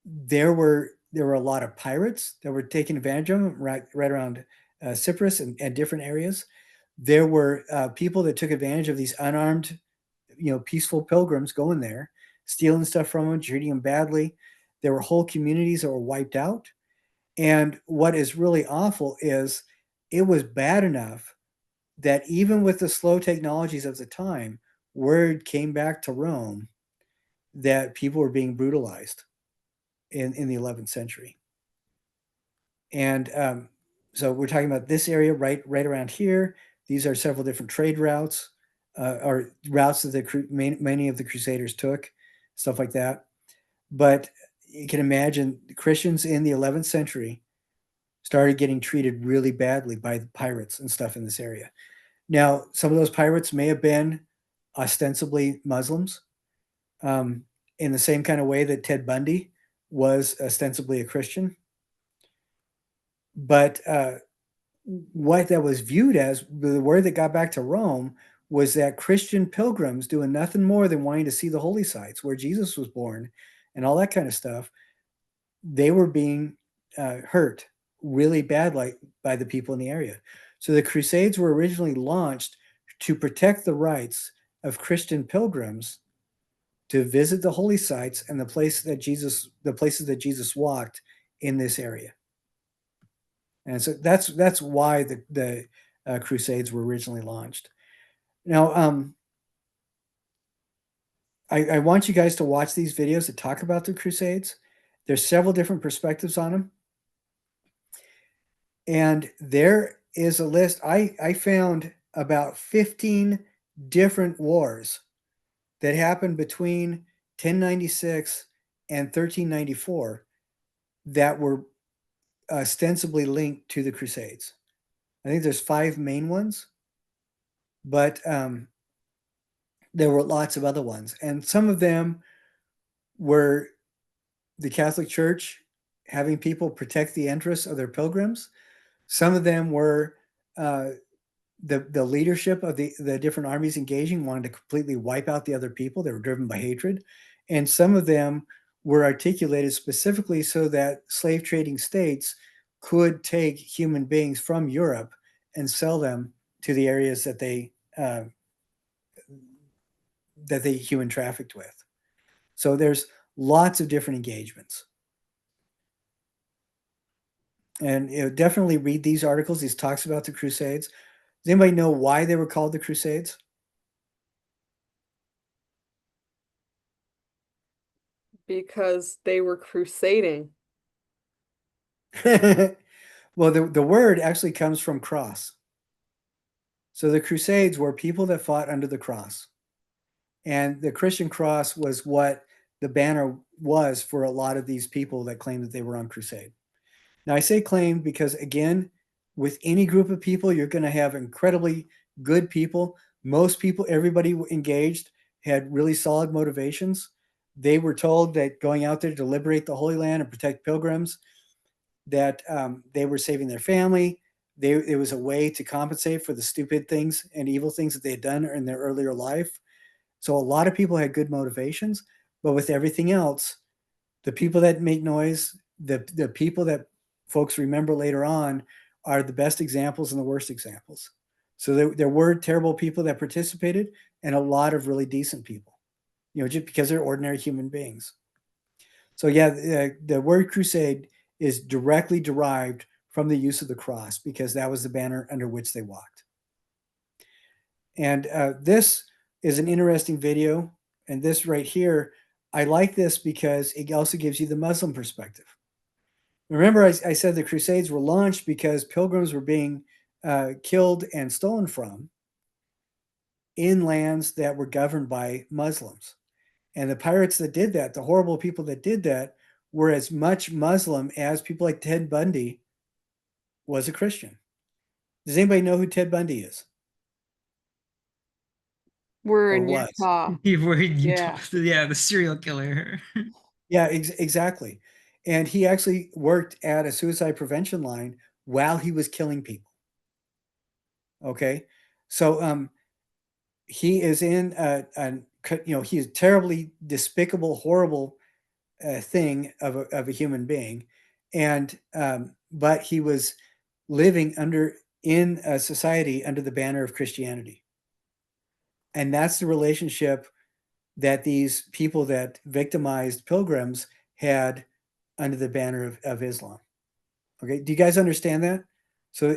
there were a lot of pirates that were taking advantage of them right around Cyprus and different areas. There were people that took advantage of these unarmed, peaceful pilgrims going there, stealing stuff from them, treating them badly. There were whole communities that were wiped out. And what is really awful is it was bad enough that even with the slow technologies of the time, word came back to Rome that people were being brutalized in the 11th century. And so we're talking about this area right around here. These are several different trade routes, or routes that many of the Crusaders took, stuff like that. But you can imagine Christians in the 11th century started getting treated really badly by the pirates and stuff in this area. Now, some of those pirates may have been ostensibly Muslims, in the same kind of way that Ted Bundy was ostensibly a Christian. But what that was viewed as, the word that got back to Rome, was that Christian pilgrims doing nothing more than wanting to see the holy sites where Jesus was born and all that kind of stuff, they were being hurt really bad by the people in the area. So the Crusades were originally launched to protect the rights of Christian pilgrims to visit the holy sites and the places that Jesus walked in this area. And so that's why the Crusades were originally launched. Now, I want you guys to watch these videos that talk about the Crusades. There's several different perspectives on them. And there is a list. I found about 15 different wars that happened between 1096 and 1394 that were ostensibly linked to the Crusades. I think there's 5 main ones, but there were lots of other ones. And some of them were the Catholic Church having people protect the interests of their pilgrims. Some of them were the leadership of the different armies engaging wanted to completely wipe out the other people. They were driven by hatred. And some of them were articulated specifically so that slave trading states could take human beings from Europe and sell them to the areas that they human trafficked with. So there's lots of different engagements. And definitely read these articles, these talks about the Crusades. Does anybody know why they were called the Crusades? Because they were crusading. Well, the word actually comes from cross. So the Crusades were people that fought under the cross. And the Christian cross was what the banner was for a lot of these people that claimed that they were on crusade. Now, I say claimed because, again, with any group of people, you're going to have incredibly good people. Most people, everybody engaged, had really solid motivations. They were told that going out there to liberate the Holy Land and protect pilgrims, that they were saving their family. It was a way to compensate for the stupid things and evil things that they had done in their earlier life. So a lot of people had good motivations, but with everything else, the people that make noise, the people that folks remember later on are the best examples and the worst examples. So there were terrible people that participated and a lot of really decent people, just because they're ordinary human beings. So yeah, the word crusade is directly derived from the use of the cross because that was the banner under which they walked. And this is an interesting video. And this right here, I like this because it also gives you the Muslim perspective. Remember, I said the Crusades were launched because pilgrims were being killed and stolen from in lands that were governed by Muslims. And the pirates that did that, the horrible people that did that, were as much Muslim as people like Ted Bundy was a Christian. Does anybody know who Ted Bundy is? We're Or in was? Utah. You were in Yeah. Utah. Yeah, the serial killer. Yeah, exactly. And he actually worked at a suicide prevention line while he was killing people. Okay. So he is in he's a terribly despicable, horrible thing of a human being. And but he was living in a society under the banner of Christianity. And that's the relationship that these people that victimized pilgrims had under the banner of Islam. Okay, do you guys understand that? So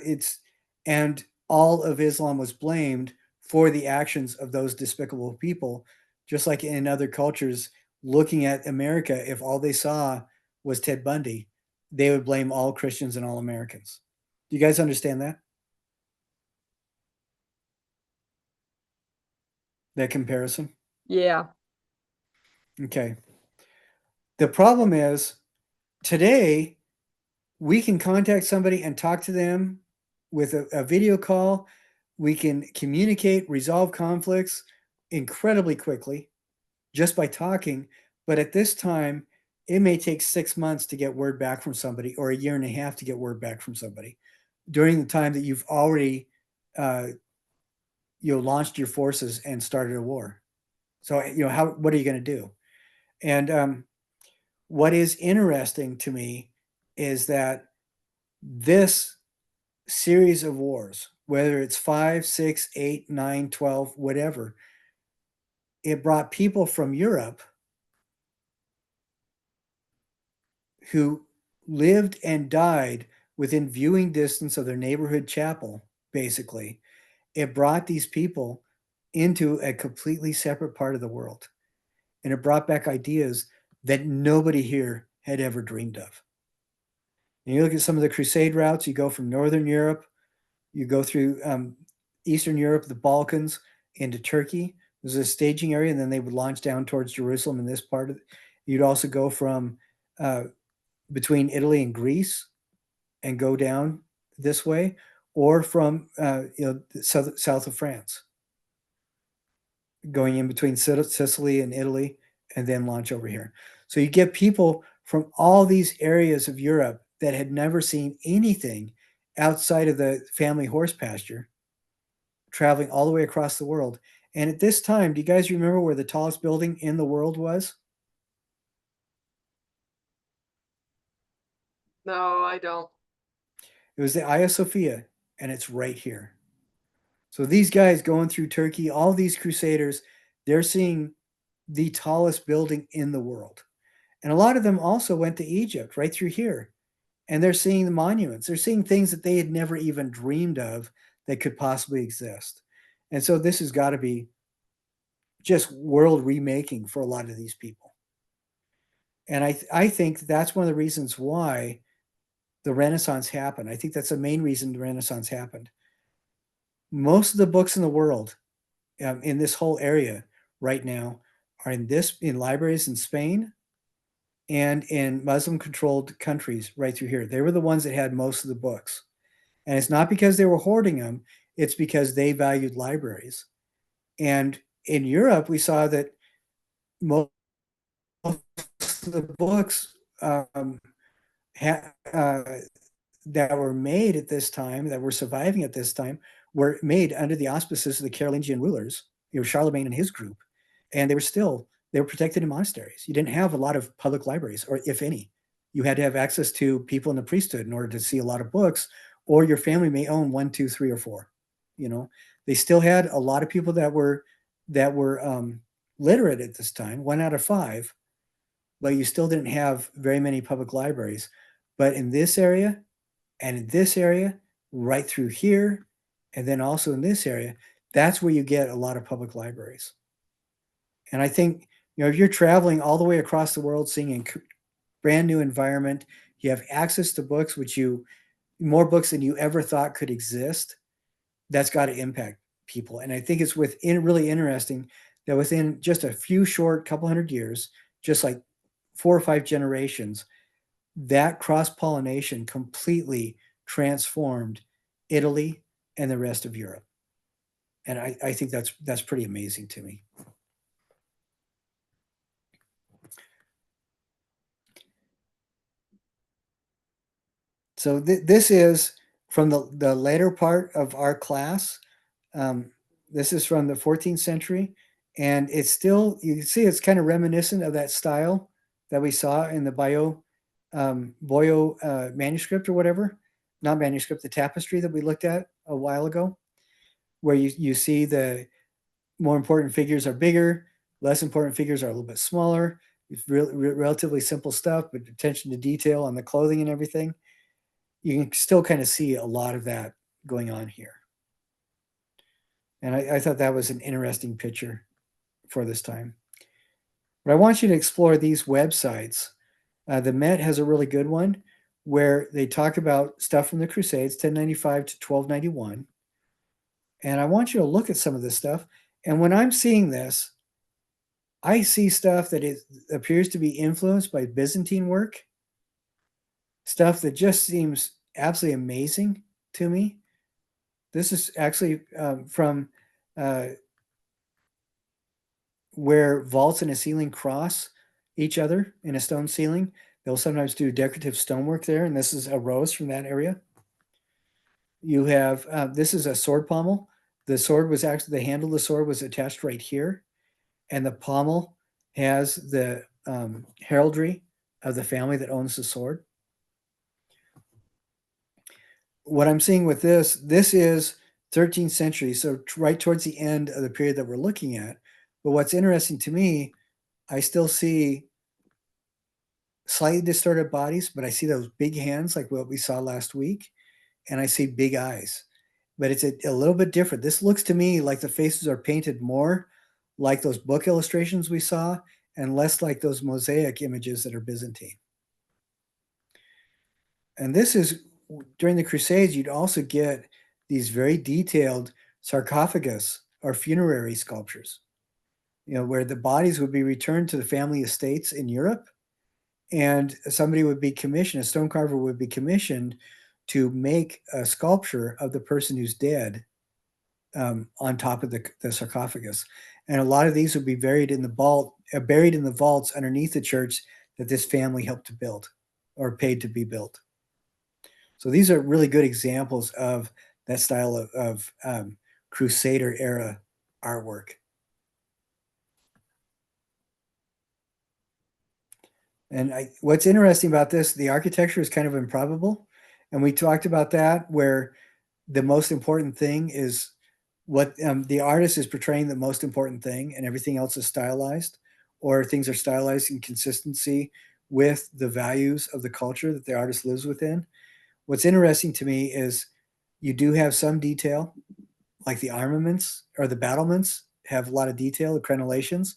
and all of Islam was blamed for the actions of those despicable people, just like in other cultures looking at America, if all they saw was Ted Bundy, they would blame all Christians and all Americans. Do you guys understand that? That comparison? Yeah. Okay. The problem is today we can contact somebody and talk to them with a video call. We can communicate, resolve conflicts incredibly quickly just by talking. But at this time, it may take 6 months to get word back from somebody or a year and a half to get word back from somebody during the time that you've already uh, launched your forces and started a war. So what are you going to do? And what is interesting to me is that this series of wars, whether it's 5, 6, 8, 9, 12, whatever, it brought people from Europe who lived and died within viewing distance of their neighborhood chapel, basically. It brought these people into a completely separate part of the world. And it brought back ideas that nobody here had ever dreamed of. And you look at some of the crusade routes, you go from Northern Europe, you go through Eastern Europe, the Balkans, into Turkey. There's a staging area, and then they would launch down towards Jerusalem in this part of it. You'd also go from between Italy and Greece and go down this way, or from south of France, going in between Sicily and Italy, and then launch over here. So you get people from all these areas of Europe that had never seen anything outside of the family horse pasture, traveling all the way across the world. And at this time, do you guys remember where the tallest building in the world was? No, I don't. It was the Hagia Sophia, and it's right here. So these guys going through Turkey, all these crusaders, they're seeing the tallest building in the world. And a lot of them also went to Egypt, right through here. And they're seeing the monuments. They're seeing things that they had never even dreamed of that could possibly exist. And so this has got to be just world remaking for a lot of these people. And I think that's one of the reasons why the Renaissance happened. I think that's the main reason the Renaissance happened. Most of the books in the world in this whole area right now are in libraries in Spain and in Muslim-controlled countries right through here. They were the ones that had most of the books. And it's not because they were hoarding them, it's because they valued libraries. And in Europe, we saw that most of the books that were made at this time, that were surviving at this time, were made under the auspices of the Carolingian rulers, Charlemagne and his group. And they were protected in monasteries. You didn't have a lot of public libraries, or if any. You had to have access to people in the priesthood in order to see a lot of books, or your family may own 1, 2, 3, or 4. They still had a lot of people that were literate at this time, 1 out of 5, but you still didn't have very many public libraries. But in this area and in this area, right through here, and then also in this area, that's where you get a lot of public libraries. And I think, if you're traveling all the way across the world, seeing a brand new environment, you have access to books, more books than you ever thought could exist. That's got to impact people. And I think it's really interesting that within just a few short couple hundred years, just like 4 or 5 generations, that cross-pollination completely transformed Italy and the rest of Europe. And I think that's pretty amazing to me. So this is from the later part of our class. This is from the 14th century, and it's still, you can see it's kind of reminiscent of that style that we saw in the Boyo manuscript or whatever, not manuscript, the tapestry that we looked at a while ago, where you see the more important figures are bigger, less important figures are a little bit smaller. It's relatively simple stuff, but attention to detail on the clothing and everything. You can still kind of see a lot of that going on here. And I thought that was an interesting picture for this time. But I want you to explore these websites. The Met has a really good one where they talk about stuff from the Crusades, 1095 to 1291. And I want you to look at some of this stuff. And when I'm seeing this, I see stuff that appears to be influenced by Byzantine work, stuff that just seems absolutely amazing to me. This is actually from where vaults in a ceiling cross each other in a stone ceiling. They'll sometimes do decorative stonework there, and this is a rose from that area. You have, this is a sword pommel. The sword was actually, the handle of the sword was attached right here, and the pommel has the heraldry of the family that owns the sword. What I'm seeing with this is 13th century, so right towards the end of the period that we're looking at. But what's interesting to me, I still see slightly distorted bodies, but I see those big hands like what we saw last week, and I see big eyes. But it's a little bit different. This looks to me like the faces are painted more like those book illustrations we saw and less like those mosaic images that are Byzantine. And this is, during the Crusades, you'd also get these very detailed sarcophagus or funerary sculptures, where the bodies would be returned to the family estates in Europe, and somebody would be commissioned, a stone carver would be commissioned to make a sculpture of the person who's dead on top of the sarcophagus. And a lot of these would be buried in the vaults underneath the church that this family helped to build or paid to be built. So these are really good examples of that style of Crusader era artwork. And what's interesting about this, the architecture is kind of improbable. And we talked about that, where the most important thing is what the artist is portraying, the most important thing, and everything else is stylized, or things are stylized in consistency with the values of the culture that the artist lives within. What's interesting to me is you do have some detail, like the armaments or the battlements have a lot of detail, the crenellations.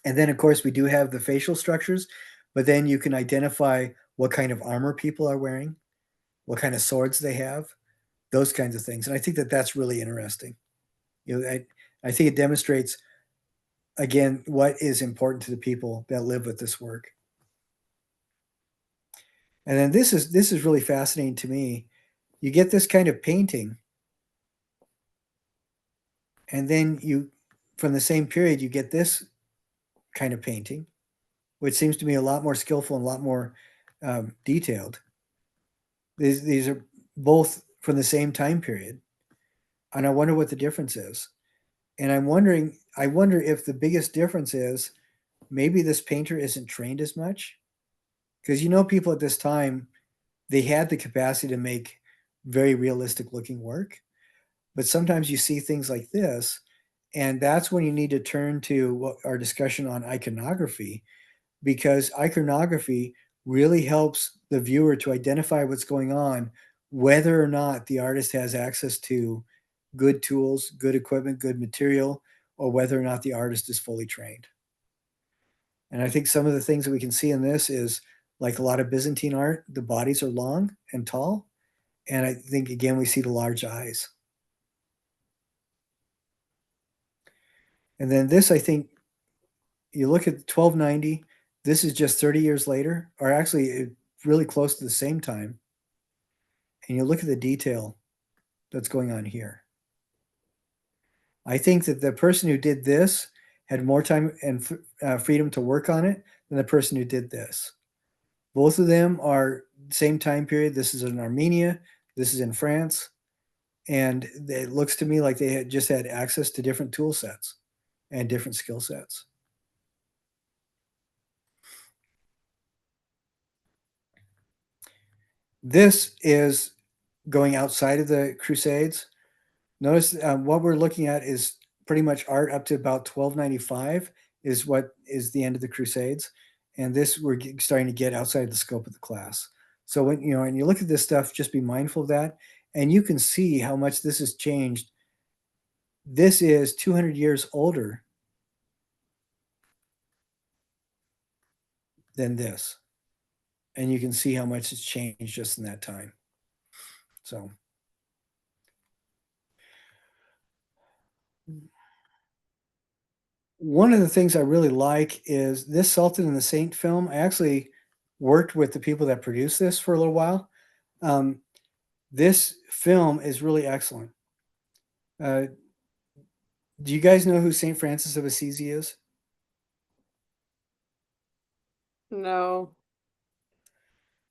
And then, of course, we do have the facial structures, but then you can identify what kind of armor people are wearing, what kind of swords they have, those kinds of things. And I think that that's really interesting. I think it demonstrates, again, what is important to the people that live with this work. And then this is really fascinating to me. You get this kind of painting, and then from the same period, you get this kind of painting, which seems to me a lot more skillful and a lot more detailed. These are both from the same time period, and I wonder what the difference is. And I wonder if the biggest difference is maybe this painter isn't trained as much, because people at this time, they had the capacity to make very realistic looking work, but sometimes you see things like this, and that's when you need to turn to our discussion on iconography, because iconography really helps the viewer to identify what's going on, whether or not the artist has access to good tools, good equipment, good material, or whether or not the artist is fully trained. And I think some of the things that we can see in this is, like a lot of Byzantine art, the bodies are long and tall. And I think, again, we see the large eyes. And then this, I think, you look at 1290, this is just 30 years later, or actually really close to the same time. And you look at the detail that's going on here. I think that the person who did this had more time and freedom to work on it than the person who did this. Both of them are same time period. This is in Armenia. This is in France. And it looks to me like they had just had access to different tool sets and different skill sets. This is going outside of the Crusades. Notice what we're looking at is pretty much art up to about 1295 is what is the end of the Crusades. And this we're starting to get outside the scope of the class. So when you look at this stuff, just be mindful of that. And you can see how much this has changed. This is 200 years older than this. And you can see how much it's changed just in that time. So one of the things I really like is this Sultan and the Saint film. I actually worked with the people that produced this for a little while. This film is really excellent. Do you guys know who Saint Francis of Assisi is? No.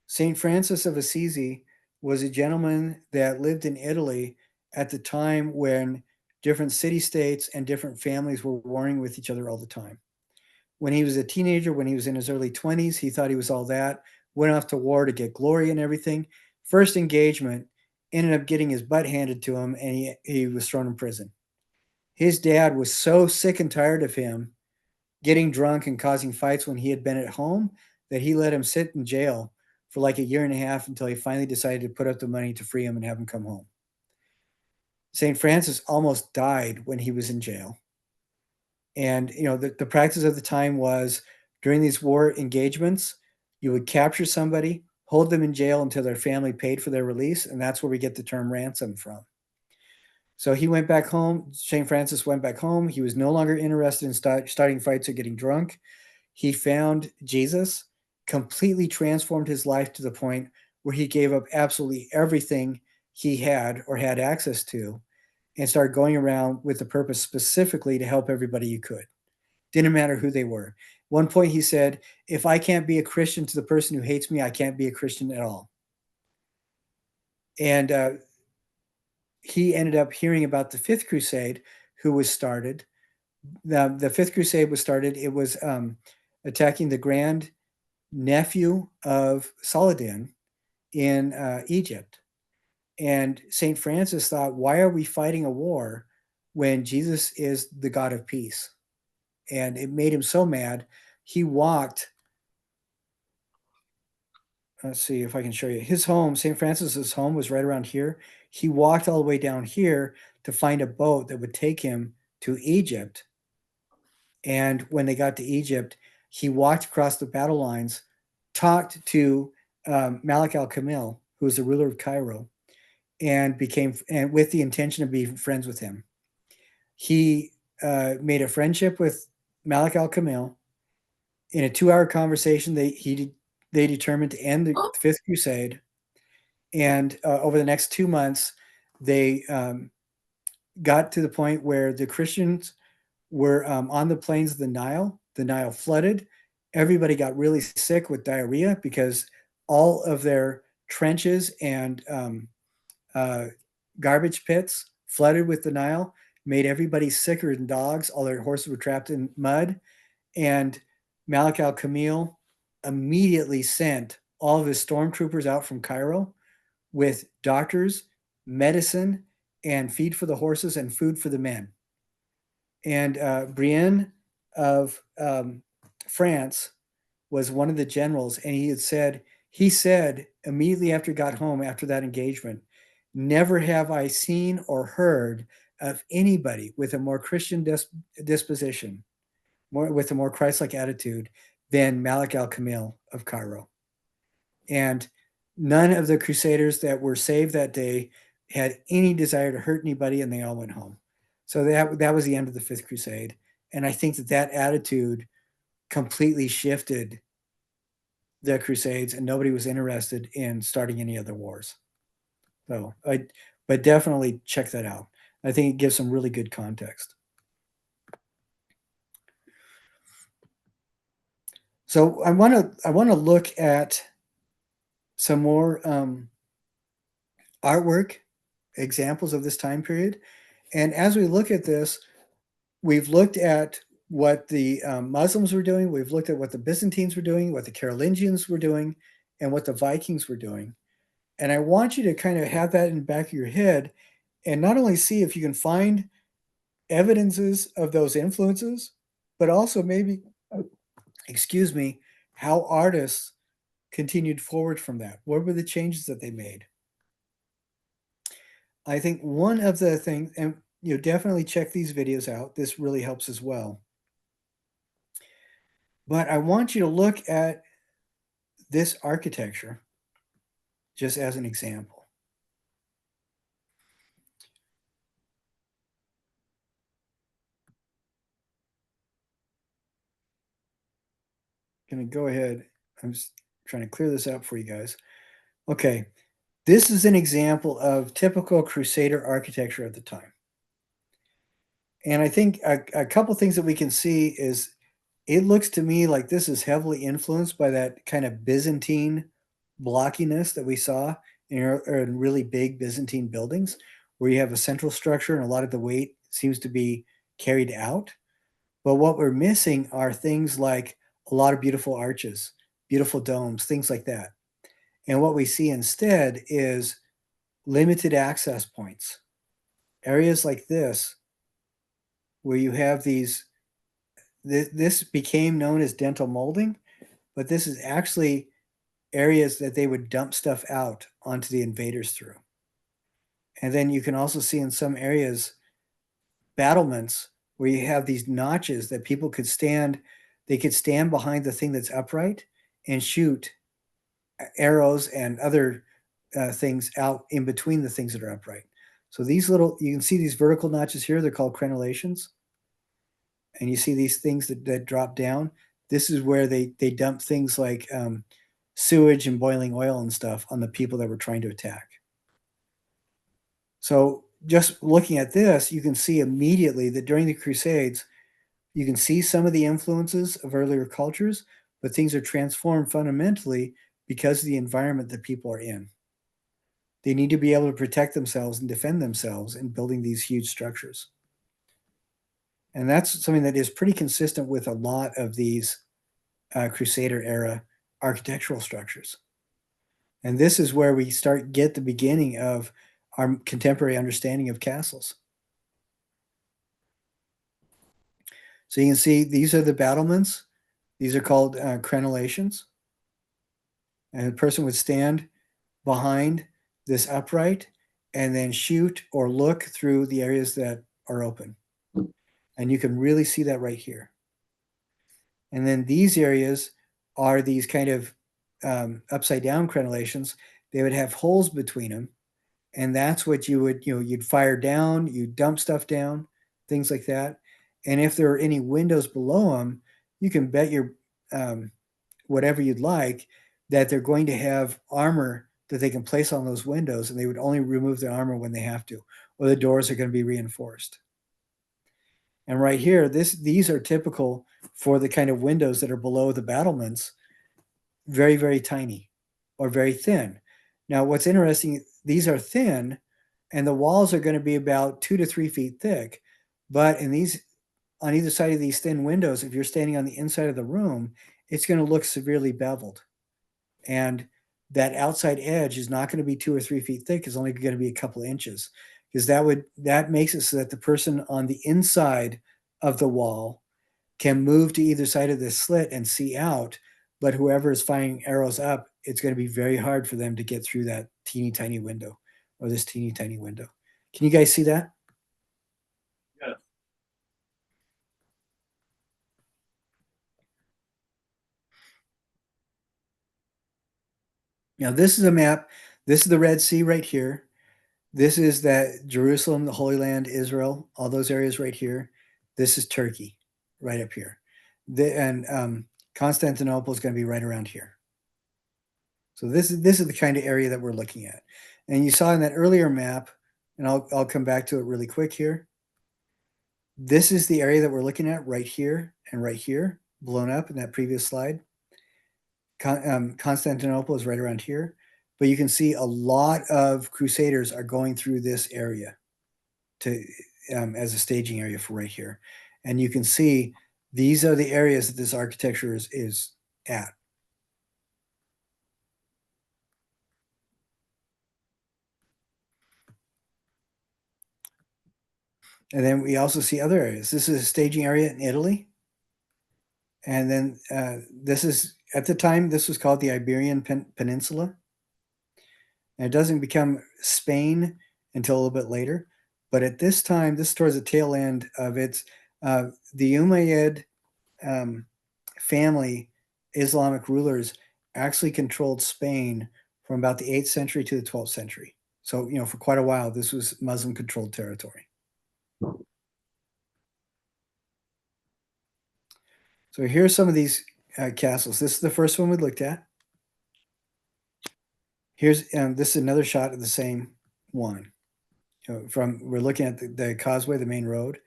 Saint Francis of Assisi was a gentleman that lived in Italy at the time when different city-states and different families were warring with each other all the time. When he was a teenager, when he was in his early 20s, he thought he was all that, went off to war to get glory and everything. First engagement, ended up getting his butt handed to him, and he was thrown in prison. His dad was so sick and tired of him getting drunk and causing fights when he had been at home that he let him sit in jail for like a year and a half until he finally decided to put up the money to free him and have him come home. St. Francis almost died when he was in jail. And the practice of the time was, during these war engagements, you would capture somebody, hold them in jail until their family paid for their release, and that's where we get the term ransom from. So he went back home. St. Francis went back home. He was no longer interested in starting fights or getting drunk. He found Jesus, completely transformed his life to the point where he gave up absolutely everything he had or had access to, and started going around with the purpose specifically to help everybody you could. Didn't matter who they were. One point he said, if I can't be a Christian to the person who hates me, I can't be a Christian at all. And he ended up hearing about the Fifth Crusade, who was started. The Fifth Crusade was started. It was attacking the grand nephew of Saladin in Egypt. And St. Francis thought, why are we fighting a war when Jesus is the God of peace? And it made him so mad. He walked, let's see if I can show you. His home, St. Francis's home, was right around here. He walked all the way down here to find a boat that would take him to Egypt. And when they got to Egypt, he walked across the battle lines, talked to Malik al-Kamil, who was the ruler of Cairo, and with the intention of being friends with him. He made a friendship with Malik al-Kamil. In a 2-hour conversation, they determined to end the Fifth Crusade. And over the next 2 months, they got to the point where the Christians were on the plains of the Nile. The Nile flooded. Everybody got really sick with diarrhea because all of their trenches and garbage pits flooded with the Nile, made everybody sicker than dogs. All their horses were trapped in mud. And Malik al-Kamil immediately sent all of his stormtroopers out from Cairo with doctors, medicine, and feed for the horses and food for the men. And Brienne of France was one of the generals, and he said immediately after he got home after that engagement, never have I seen or heard of anybody with a more Christian disposition, with a more Christ-like attitude than Malik al-Kamil of Cairo. And none of the crusaders that were saved that day had any desire to hurt anybody, and they all went home. So that was the end of the Fifth Crusade. And I think that attitude completely shifted the Crusades, and nobody was interested in starting any other wars. So but definitely check that out. I think it gives some really good context. So I want to look at some more artwork examples of this time period. And as we look at this, we've looked at what the Muslims were doing. We've looked at what the Byzantines were doing, what the Carolingians were doing, and what the Vikings were doing. And I want you to kind of have that in the back of your head and not only see if you can find evidences of those influences, but also maybe, excuse me, how artists continued forward from that. What were the changes that they made? I think one of the things, and definitely check these videos out. This really helps as well. But I want you to look at this architecture just as an example. I'm going to go ahead. I'm just trying to clear this up for you guys. Okay, this is an example of typical Crusader architecture at the time. And I think a couple things that we can see is it looks to me like this is heavily influenced by that kind of Byzantine blockiness that we saw in really big Byzantine buildings, where you have a central structure and a lot of the weight seems to be carried out. But what we're missing are things like a lot of beautiful arches, beautiful domes, things like that. And what we see instead is limited access points. Areas like this, where you have these, this became known as dental molding, but this is actually areas that they would dump stuff out onto the invaders through. And then you can also see in some areas battlements where you have these notches that people could stand, they could stand behind the thing that's upright and shoot arrows and other things out in between the things that are upright. So these little, you can see these vertical notches here, they're called crenellations. And you see these things that drop down. This is where they dump things like sewage and boiling oil and stuff on the people that were trying to attack. So just looking at this, you can see immediately that during the Crusades, you can see some of the influences of earlier cultures, but things are transformed fundamentally because of the environment that people are in. They need to be able to protect themselves and defend themselves in building these huge structures. And that's something that is pretty consistent with a lot of these Crusader era architectural structures. And this is where we get the beginning of our contemporary understanding of castles. So you can see these are the battlements. These are called crenellations. And a person would stand behind this upright and then shoot or look through the areas that are open. And you can really see that right here. And then these areas are these kind of upside down crenellations. They would have holes between them. And that's what you would, you'd fire down, you'd dump stuff down, things like that. And if there are any windows below them, you can bet your whatever you'd like that they're going to have armor that they can place on those windows, and they would only remove the armor when they have to, or the doors are going to be reinforced. And right here, these are typical for the kind of windows that are below the battlements, very, very tiny or very thin. Now, what's interesting, these are thin, and the walls are going to be about 2 to 3 feet thick. But in these, on either side of these thin windows, if you're standing on the inside of the room, it's going to look severely beveled. And that outside edge is not going to be 2 or 3 feet thick. It's only going to be a couple inches, because that makes it so that the person on the inside of the wall can move to either side of this slit and see out, but whoever is firing arrows up, it's going to be very hard for them to get through that teeny tiny window, or this teeny tiny window. Can you guys see that? Yeah. Now this is a map. This is the Red Sea right here. This is that Jerusalem, the Holy Land, Israel, all those areas right here. This is Turkey, right up here. And Constantinople is going to be right around here. So this is the kind of area that we're looking at. And you saw in that earlier map, and I'll come back to it really quick here. This is the area that we're looking at right here and right here, blown up in that previous slide. Constantinople is right around here. But you can see a lot of Crusaders are going through this area to as a staging area for right here. And you can see these are the areas that this architecture is at. And then we also see other areas. This is a staging area in Italy. And then this is, at the time, this was called the Iberian Peninsula. And it doesn't become Spain until a little bit later. But at this time, this is towards the tail end of its, the Umayyad family, Islamic rulers, actually controlled Spain from about the 8th century to the 12th century. So, you know, for quite a while, this was Muslim-controlled territory. So here's some of these castles. This is the first one we looked at. Here's this is another shot of the same one. You know, we're looking at the causeway, the main road.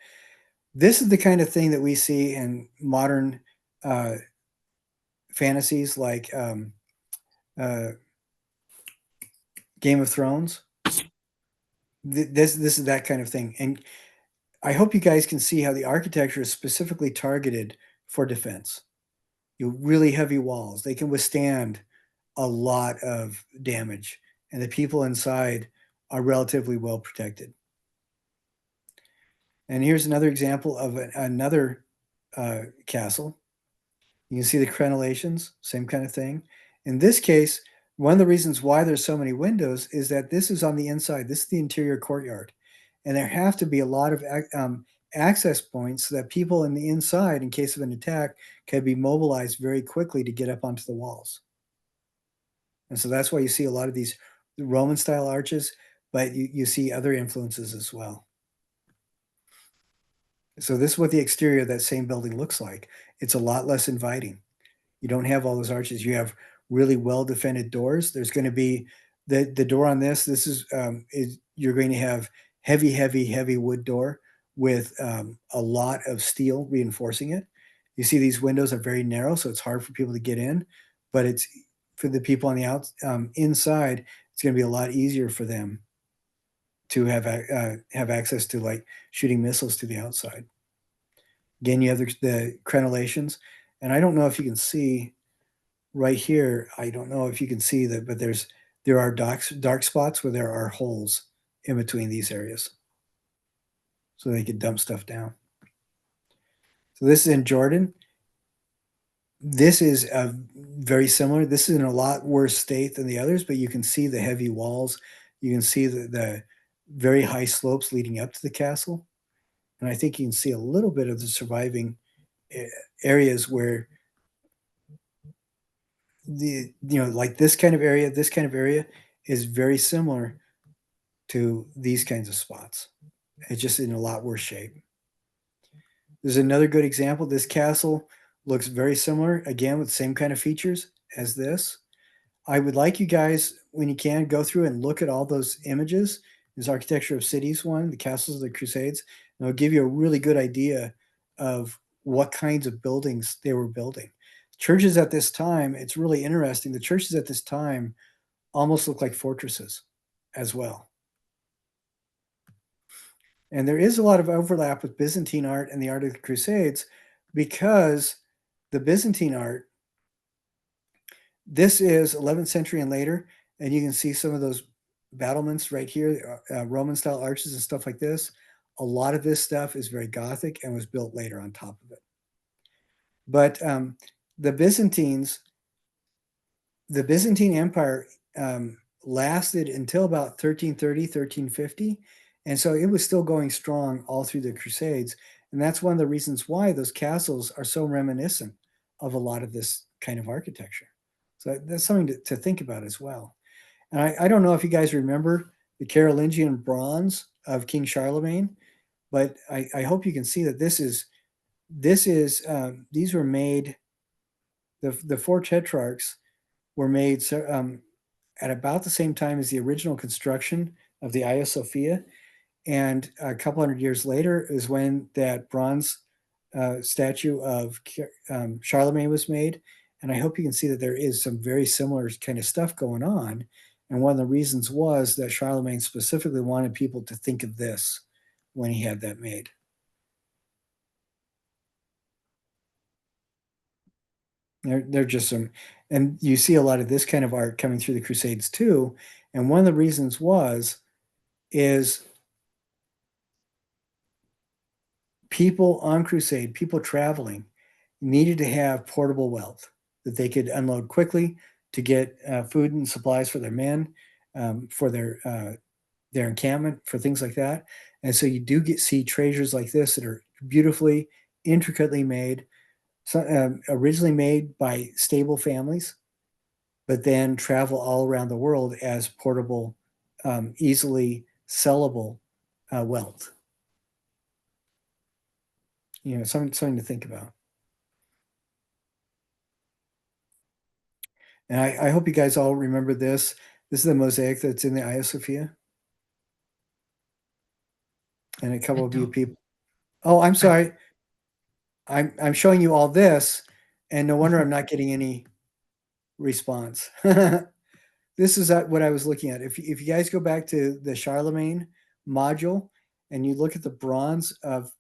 This is the kind of thing that we see in modern fantasies like Game of Thrones. This is that kind of thing. And I hope you guys can see how the architecture is specifically targeted for defense. You know, really heavy walls. They can withstand a lot of damage, and the people inside are relatively well protected. And here's another example of another castle. You can see the crenellations, same kind of thing. In this case, one of the reasons why there's so many windows is that this is on the inside. This is the interior courtyard. And there have to be a lot of access points so that people in the inside, in case of an attack, can be mobilized very quickly to get up onto the walls. And so that's why you see a lot of these Roman-style arches, but you see other influences as well. So this is what the exterior of that same building looks like. It's a lot less inviting. You don't have all those arches. You have really well-defended doors. There's going to be the door on this. This is you're going to have heavy wood door with a lot of steel reinforcing it. You see these windows are very narrow, so it's hard for people to get in. But it's for the people on the inside. It's going to be a lot easier for them to have access to, like, shooting missiles to the outside. Again, you have the crenellations, and I don't know if you can see right here. I don't know if you can see that, but there are dark spots where there are holes in between these areas, so they could dump stuff down. So this is in Jordan. This is very similar. This is in a lot worse state than the others, but you can see the heavy walls. You can see the very high slopes leading up to the castle. And I think you can see a little bit of the surviving areas where like this kind of area is very similar to these kinds of spots. It's just in a lot worse shape. There's another good example. This castle looks very similar, again, with the same kind of features as this. I would like you guys, when you can, go through and look at all those images. There's Architecture of Cities one, the Castles of the Crusades, and it'll give you a really good idea of what kinds of buildings they were building. Churches at this time, it's really interesting. The churches at this time almost look like fortresses as well. And there is a lot of overlap with Byzantine art and the art of the Crusades, because the Byzantine art, this is 11th century and later, and you can see some of those battlements right here, Roman-style arches and stuff like this. A lot of this stuff is very Gothic and was built later on top of it. But the Byzantines the Byzantine Empire lasted until about 1330, 1350. And so it was still going strong all through the Crusades. And that's one of the reasons why those castles are so reminiscent of a lot of this kind of architecture. So that's something to think about as well. And I don't know if you guys remember the Carolingian bronze of King Charlemagne, but I hope you can see that these were made, the four tetrarchs were made at about the same time as the original construction of the Hagia Sophia. And a couple hundred years later is when that bronze statue of Charlemagne was made. And I hope you can see that there is some very similar kind of stuff going on. And one of the reasons was that Charlemagne specifically wanted people to think of this when he had that made. They're just some, and you see a lot of this kind of art coming through the Crusades too. And one of the reasons is people on crusade, people traveling, needed to have portable wealth that they could unload quickly to get food and supplies for their men, for their encampment, for things like that. And so you do see treasures like this that are beautifully, intricately made, originally made by stable families, but then travel all around the world as portable, easily sellable wealth. You know, something to think about. And I hope you guys all remember this. This is the mosaic that's in the Hagia Sophia. And a couple of you people. Oh, I'm sorry. I'm showing you all this, and no wonder I'm not getting any response. This is what I was looking at. If you guys go back to the Charlemagne module and you look at the bronze of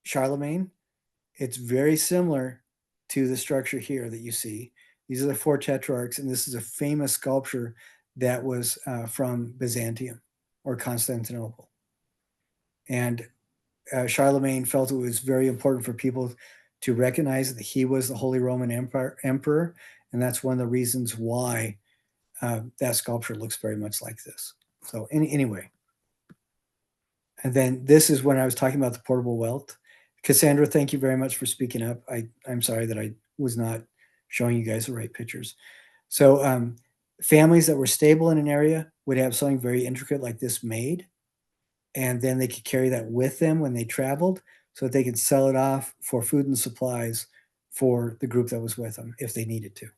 Charlemagne, it's very similar to the structure here that you see. These are the four tetrarchs, and this is a famous sculpture that was from Byzantium or Constantinople. And Charlemagne felt it was very important for people to recognize that he was the Holy Roman Emperor, and that's one of the reasons why that sculpture looks very much like this. So anyway, and then this is when I was talking about the portable wealth. Cassandra, thank you very much for speaking up. I'm sorry that I was not showing you guys the right pictures. So families that were stable in an area would have something very intricate like this made, and then they could carry that with them when they traveled so that they could sell it off for food and supplies for the group that was with them if they needed to.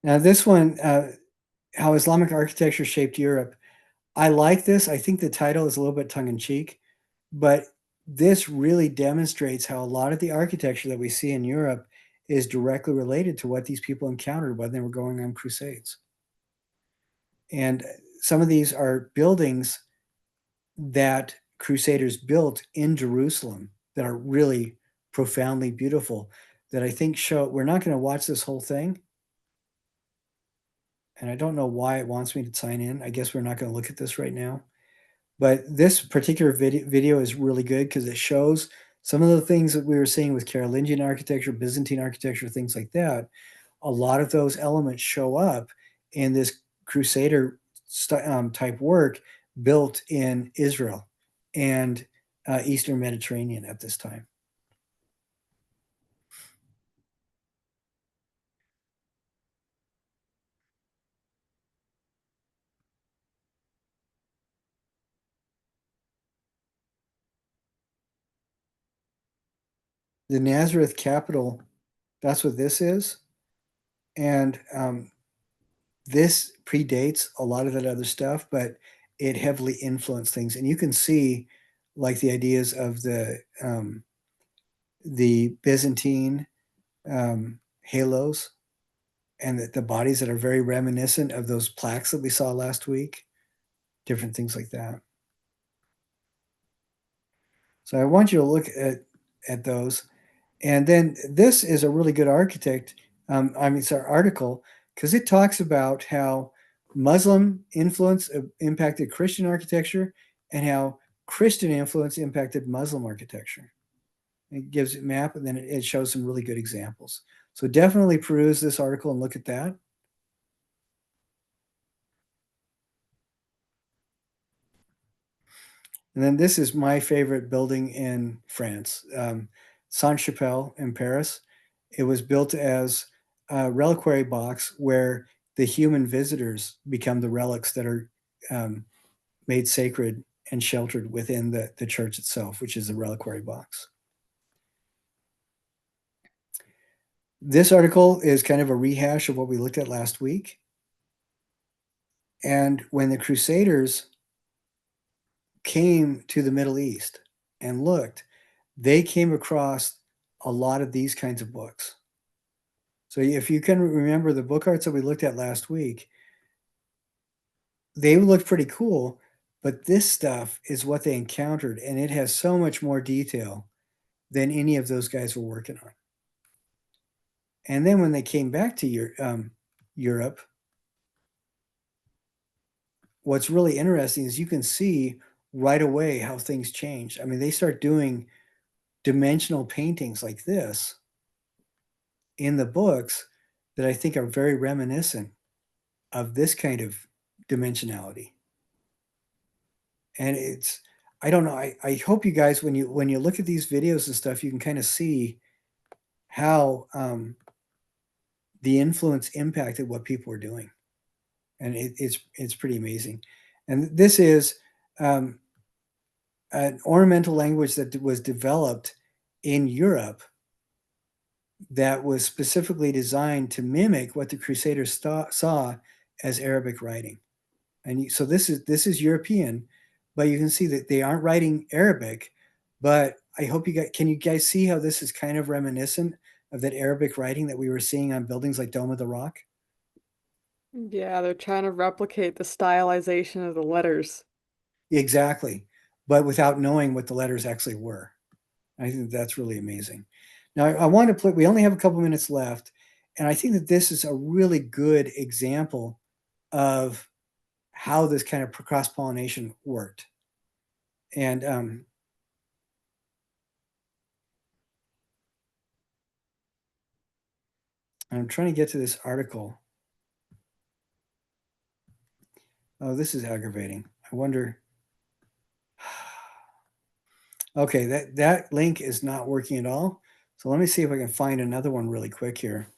Now this one, how Islamic architecture shaped Europe. I like this. I think the title is a little bit tongue-in-cheek, but this really demonstrates how a lot of the architecture that we see in Europe is directly related to what these people encountered when they were going on crusades. And some of these are buildings that crusaders built in Jerusalem that are really profoundly beautiful that I think show. We're not going to watch this whole thing. And I don't know why it wants me to sign in. I guess we're not going to look at this right now. But this particular video is really good because it shows some of the things that we were seeing with Carolingian architecture, Byzantine architecture, things like that. A lot of those elements show up in this Crusader type work built in Israel and Eastern Mediterranean at this time. The Nazareth capital, that's what this is. And this predates a lot of that other stuff, but it heavily influenced things. And you can see like the ideas of the Byzantine halos and the bodies that are very reminiscent of those plaques that we saw last week, different things like that. So I want you to look at those. And then this is a really good architect. It's our article because it talks about how Muslim influence impacted Christian architecture and how Christian influence impacted Muslim architecture. It gives a map, and then it shows some really good examples. So definitely peruse this article and look at that. And then this is my favorite building in France, Sainte-Chapelle in Paris. It was built as a reliquary box where the human visitors become the relics that are made sacred and sheltered within the church itself, which is a reliquary box. This article is kind of a rehash of what we looked at last week. And when the Crusaders came to the Middle East and looked, they came across a lot of these kinds of books. So if you can remember the book arts that we looked at last week, they looked pretty cool, but this stuff is what they encountered, and it has so much more detail than any of those guys were working on. And then when they came back to Europe, what's really interesting is you can see right away how things changed. I mean, they start doing dimensional paintings like this in the books that I think are very reminiscent of this kind of dimensionality. And it's, I don't know, I hope you guys, when you look at these videos and stuff, you can kind of see how the influence impacted what people were doing. And it's pretty amazing. And this is an ornamental language that was developed in Europe that was specifically designed to mimic what the Crusaders saw as Arabic writing. And so this is European, but you can see that they aren't writing Arabic. But I hope can you guys see how this is kind of reminiscent of that Arabic writing that we were seeing on buildings like Dome of the Rock? Yeah, they're trying to replicate the stylization of the letters. Exactly, but without knowing what the letters actually were. I think that's really amazing. Now, I want to play, we only have a couple minutes left, and I think that this is a really good example of how this kind of cross-pollination worked. And I'm trying to get to this article. Oh, this is aggravating. I wonder. Okay, that link is not working at all. So let me see if I can find another one really quick here.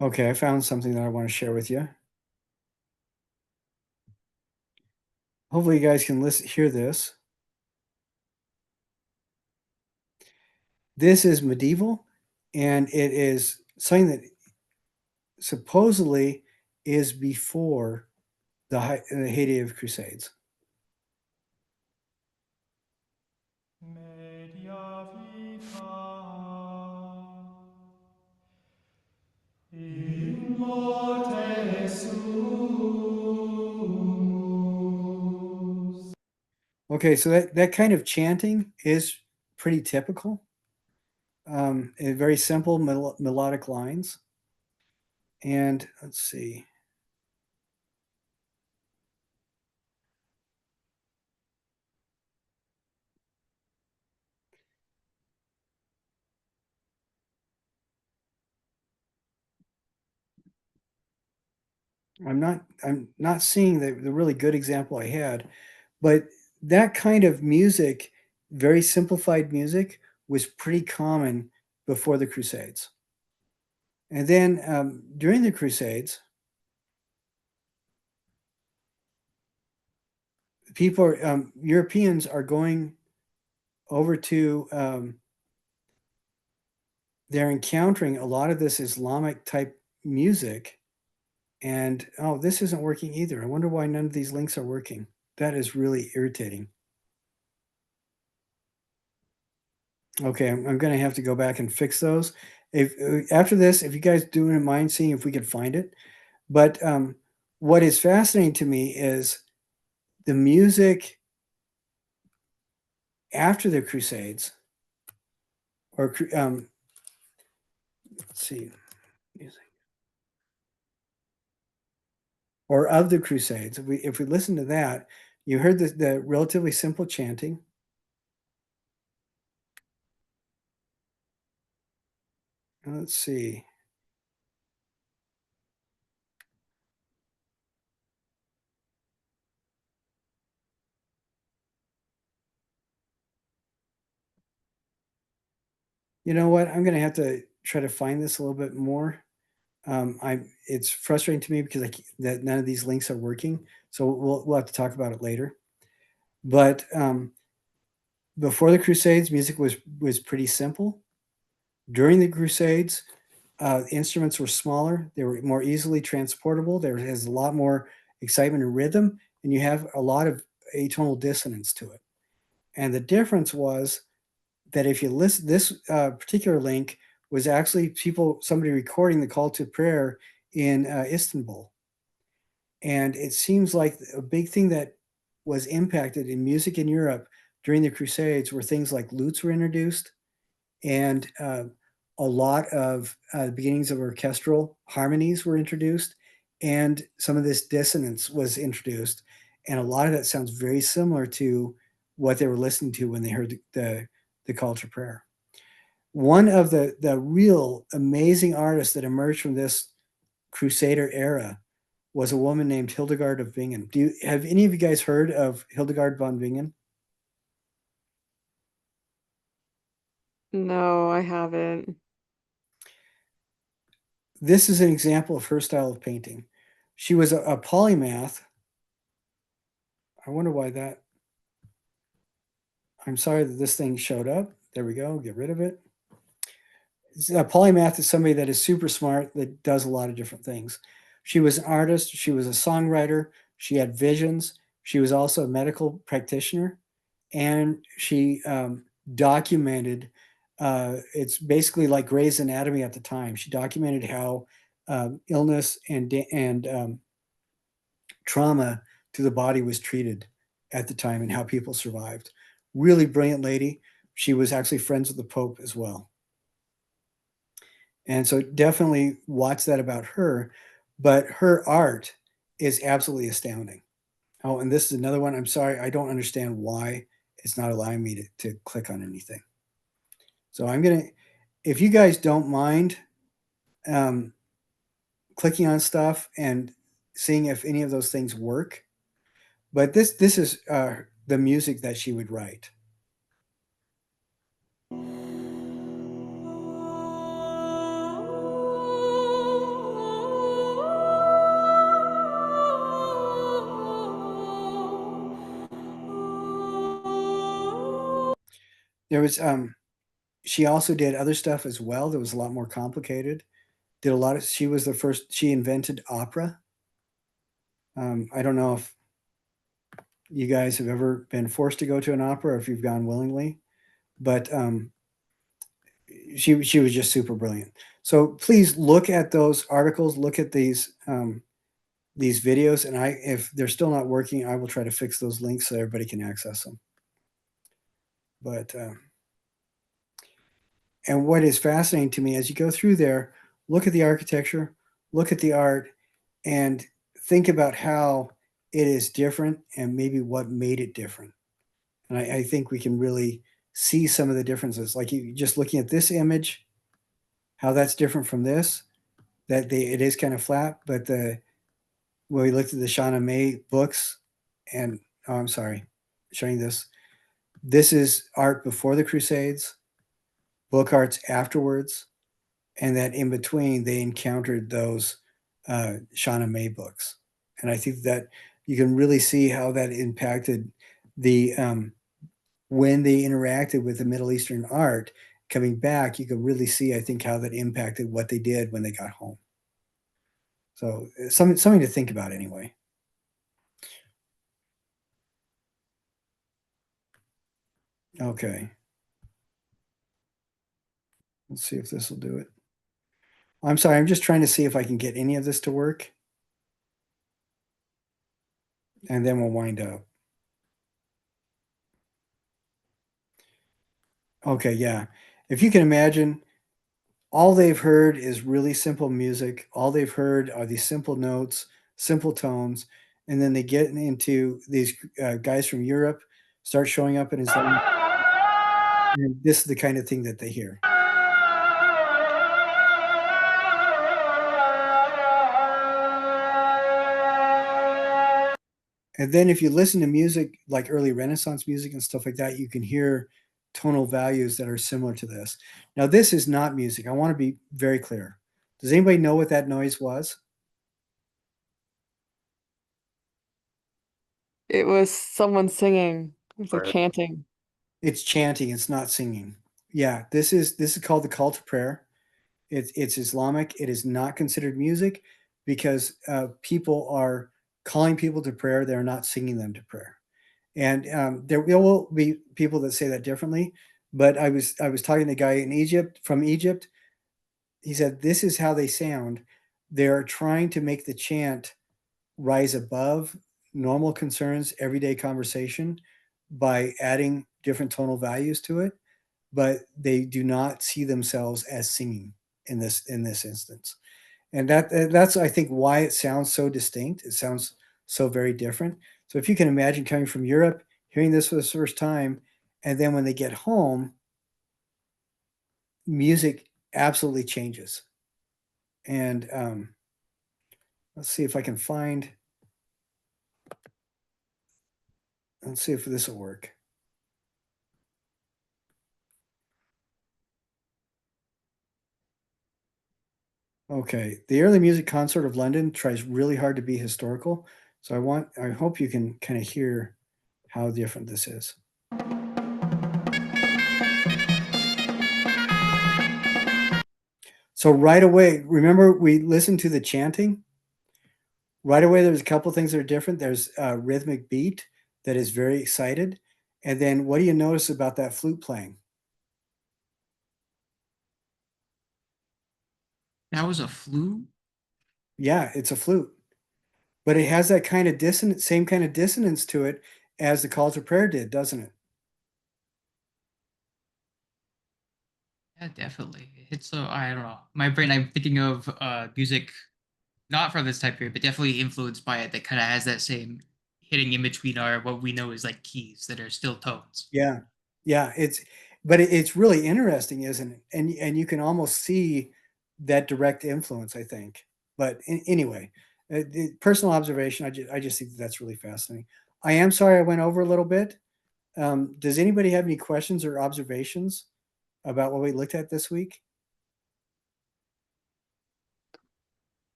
Okay, I found something that I want to share with you. Hopefully you guys can hear this. This is medieval, and it is something that supposedly is before the heyday of Crusades. Media vita in morte sumus. Okay, so that kind of chanting is pretty typical. Very simple melodic lines. And let's see. I'm not seeing the really good example I had, but that kind of music, very simplified music, was pretty common before the Crusades. And then during the Crusades, Europeans are going over to, they're encountering a lot of this Islamic type music. And oh, this isn't working either. I wonder why none of these links are working. That is really irritating. Okay, I'm gonna have to go back and fix those. If after this, if you guys don't mind seeing if we could find it. But what is fascinating to me is the music after the Crusades, or let's see, music, or of the Crusades. If we listen to that, you heard the relatively simple chanting. Let's see. You know what? I'm gonna have to try to find this a little bit more. It's frustrating to me because that none of these links are working. So we'll have to talk about it later. But before the Crusades, music was pretty simple. During the Crusades, instruments were smaller. They were more easily transportable. There is a lot more excitement and rhythm, and you have a lot of atonal dissonance to it. And the difference was that if you listen, this particular link was actually somebody recording the call to prayer in Istanbul. And it seems like a big thing that was impacted in music in Europe during the Crusades were things like lutes were introduced, and a lot of beginnings of orchestral harmonies were introduced, and some of this dissonance was introduced. And a lot of that sounds very similar to what they were listening to when they heard the call to prayer. One of the real amazing artists that emerged from this Crusader era was a woman named Hildegard of Bingen. Have any of you guys heard of Hildegard von Bingen? No, I haven't. This is an example of her style of painting. She was a polymath. I wonder why that. I'm sorry that this thing showed up. There we go. Get rid of it. A polymath is somebody that is super smart that does a lot of different things. She was an artist. She was a songwriter. She had visions. She was also a medical practitioner, and she documented. It's basically like Grey's Anatomy at the time. She documented how illness and trauma to the body was treated at the time and how people survived. Really brilliant lady. She was actually friends with the Pope as well. And so definitely watch that about her. But her art is absolutely astounding. Oh, and this is another one. I'm sorry, I don't understand why it's not allowing me to click on anything. So I'm gonna, if you guys don't mind clicking on stuff and seeing if any of those things work. But this is the music that she would write. There was she also did other stuff as well that was a lot more complicated. Did a lot of she was the first, she invented opera. I don't know if you guys have ever been forced to go to an opera or if you've gone willingly, but she was just super brilliant. So please look at those articles, look at these videos, and if they're still not working, I will try to fix those links so everybody can access them. But and what is fascinating to me as you go through there, look at the architecture, look at the art, and think about how it is different and maybe what made it different. And I think we can really see some of the differences. Like you just looking at this image, how that's different from this, it is kind of flat, but when we looked at the Shauna May books, and oh, I'm sorry, showing this. This is art before the Crusades, book arts afterwards, and that in between they encountered those Shauna May books. And I think that you can really see how that impacted the when they interacted with the Middle Eastern art coming back. You can really see, I think, how that impacted what they did when they got home. So something to think about anyway. Okay. Let's see if this will do it. I'm sorry, I'm just trying to see if I can get any of this to work. And then we'll wind up. Okay, yeah. If you can imagine, all they've heard is really simple music. All they've heard are these simple notes, simple tones, and then they get into these guys from Europe start showing up in his home. And this is the kind of thing that they hear. And then if you listen to music like early Renaissance music and stuff like that, you can hear tonal values that are similar to this. Now, this is not music. I want to be very clear. Does anybody know what that noise was? It was someone singing. It was like Right. chanting. It's chanting. It's not singing. Yeah, this is called the call to prayer. It's Islamic. It is not considered music because people are calling people to prayer. They're not singing them to prayer. And there will be people that say that differently. But I was talking to a guy in Egypt from Egypt. He said this is how they sound. They're trying to make the chant rise above normal concerns, everyday conversation by adding different tonal values to it, but they do not see themselves as singing in this instance. And that's I think why it sounds so distinct. It sounds so very different. So if you can imagine coming from Europe, hearing this for the first time, and then when they get home, music absolutely changes. And let's see if I can find. Let's see if this will work. Okay, the Early Music Consort of London tries really hard to be historical. So I hope you can kind of hear how different this is. So right away, remember we listened to the chanting? Right away, there's a couple things that are different. There's a rhythmic beat that is very excited. And then what do you notice about that flute playing? That was a flute? Yeah, it's a flute. But it has that kind of dissonance, same kind of dissonance to it as the call to prayer did, doesn't it? Yeah, definitely. It's so I don't know. My brain, I'm thinking of music not from this time period, but definitely influenced by it that kind of has that same hitting in between our what we know is like keys that are still tones. Yeah. Yeah, it's really interesting, isn't it? And you can almost see that direct influence, I think. But anyway, the personal observation, I just think that's really fascinating. I am sorry I went over a little bit. Does anybody have any questions or observations about what we looked at this week?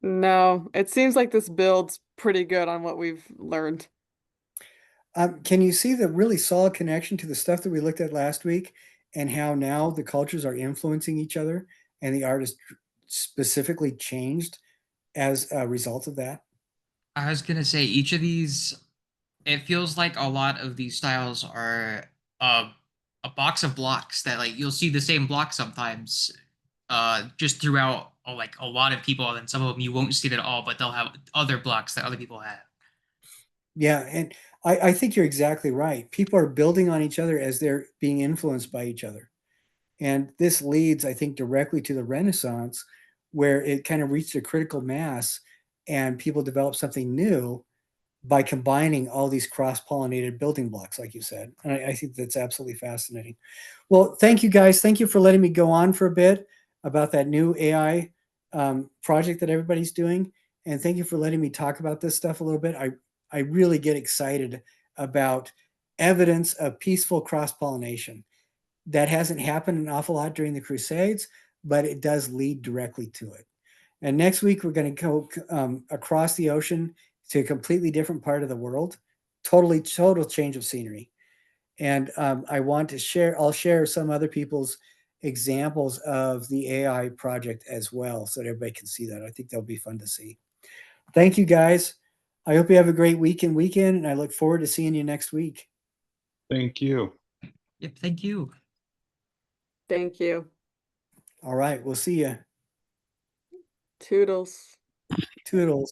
No, it seems like this builds pretty good on what we've learned. Can you see the really solid connection to the stuff that we looked at last week and how now the cultures are influencing each other and the art is specifically changed as a result of that? I was gonna say each of these, it feels like a lot of these styles are a box of blocks that like you'll see the same block sometimes, just throughout like a lot of people, and then some of them you won't see it at all, but they'll have other blocks that other people have. Yeah, and I think you're exactly right. People are building on each other as they're being influenced by each other. And this leads, I think, directly to the Renaissance, where it kind of reached a critical mass and people developed something new by combining all these cross-pollinated building blocks, like you said. And I think that's absolutely fascinating. Well, thank you guys. Thank you for letting me go on for a bit about that new AI project that everybody's doing. And thank you for letting me talk about this stuff a little bit. I really get excited about evidence of peaceful cross-pollination. That hasn't happened an awful lot during the Crusades, but it does lead directly to it. And next week, we're going to go across the ocean to a completely different part of the world, total change of scenery. And I want to share, I'll share some other people's examples of the AI project as well so that everybody can see that. I think that'll be fun to see. Thank you, guys. I hope you have a great weekend, and I look forward to seeing you next week. Thank you. Yep, thank you. Thank you. All right, we'll see you. Toodles. Toodles.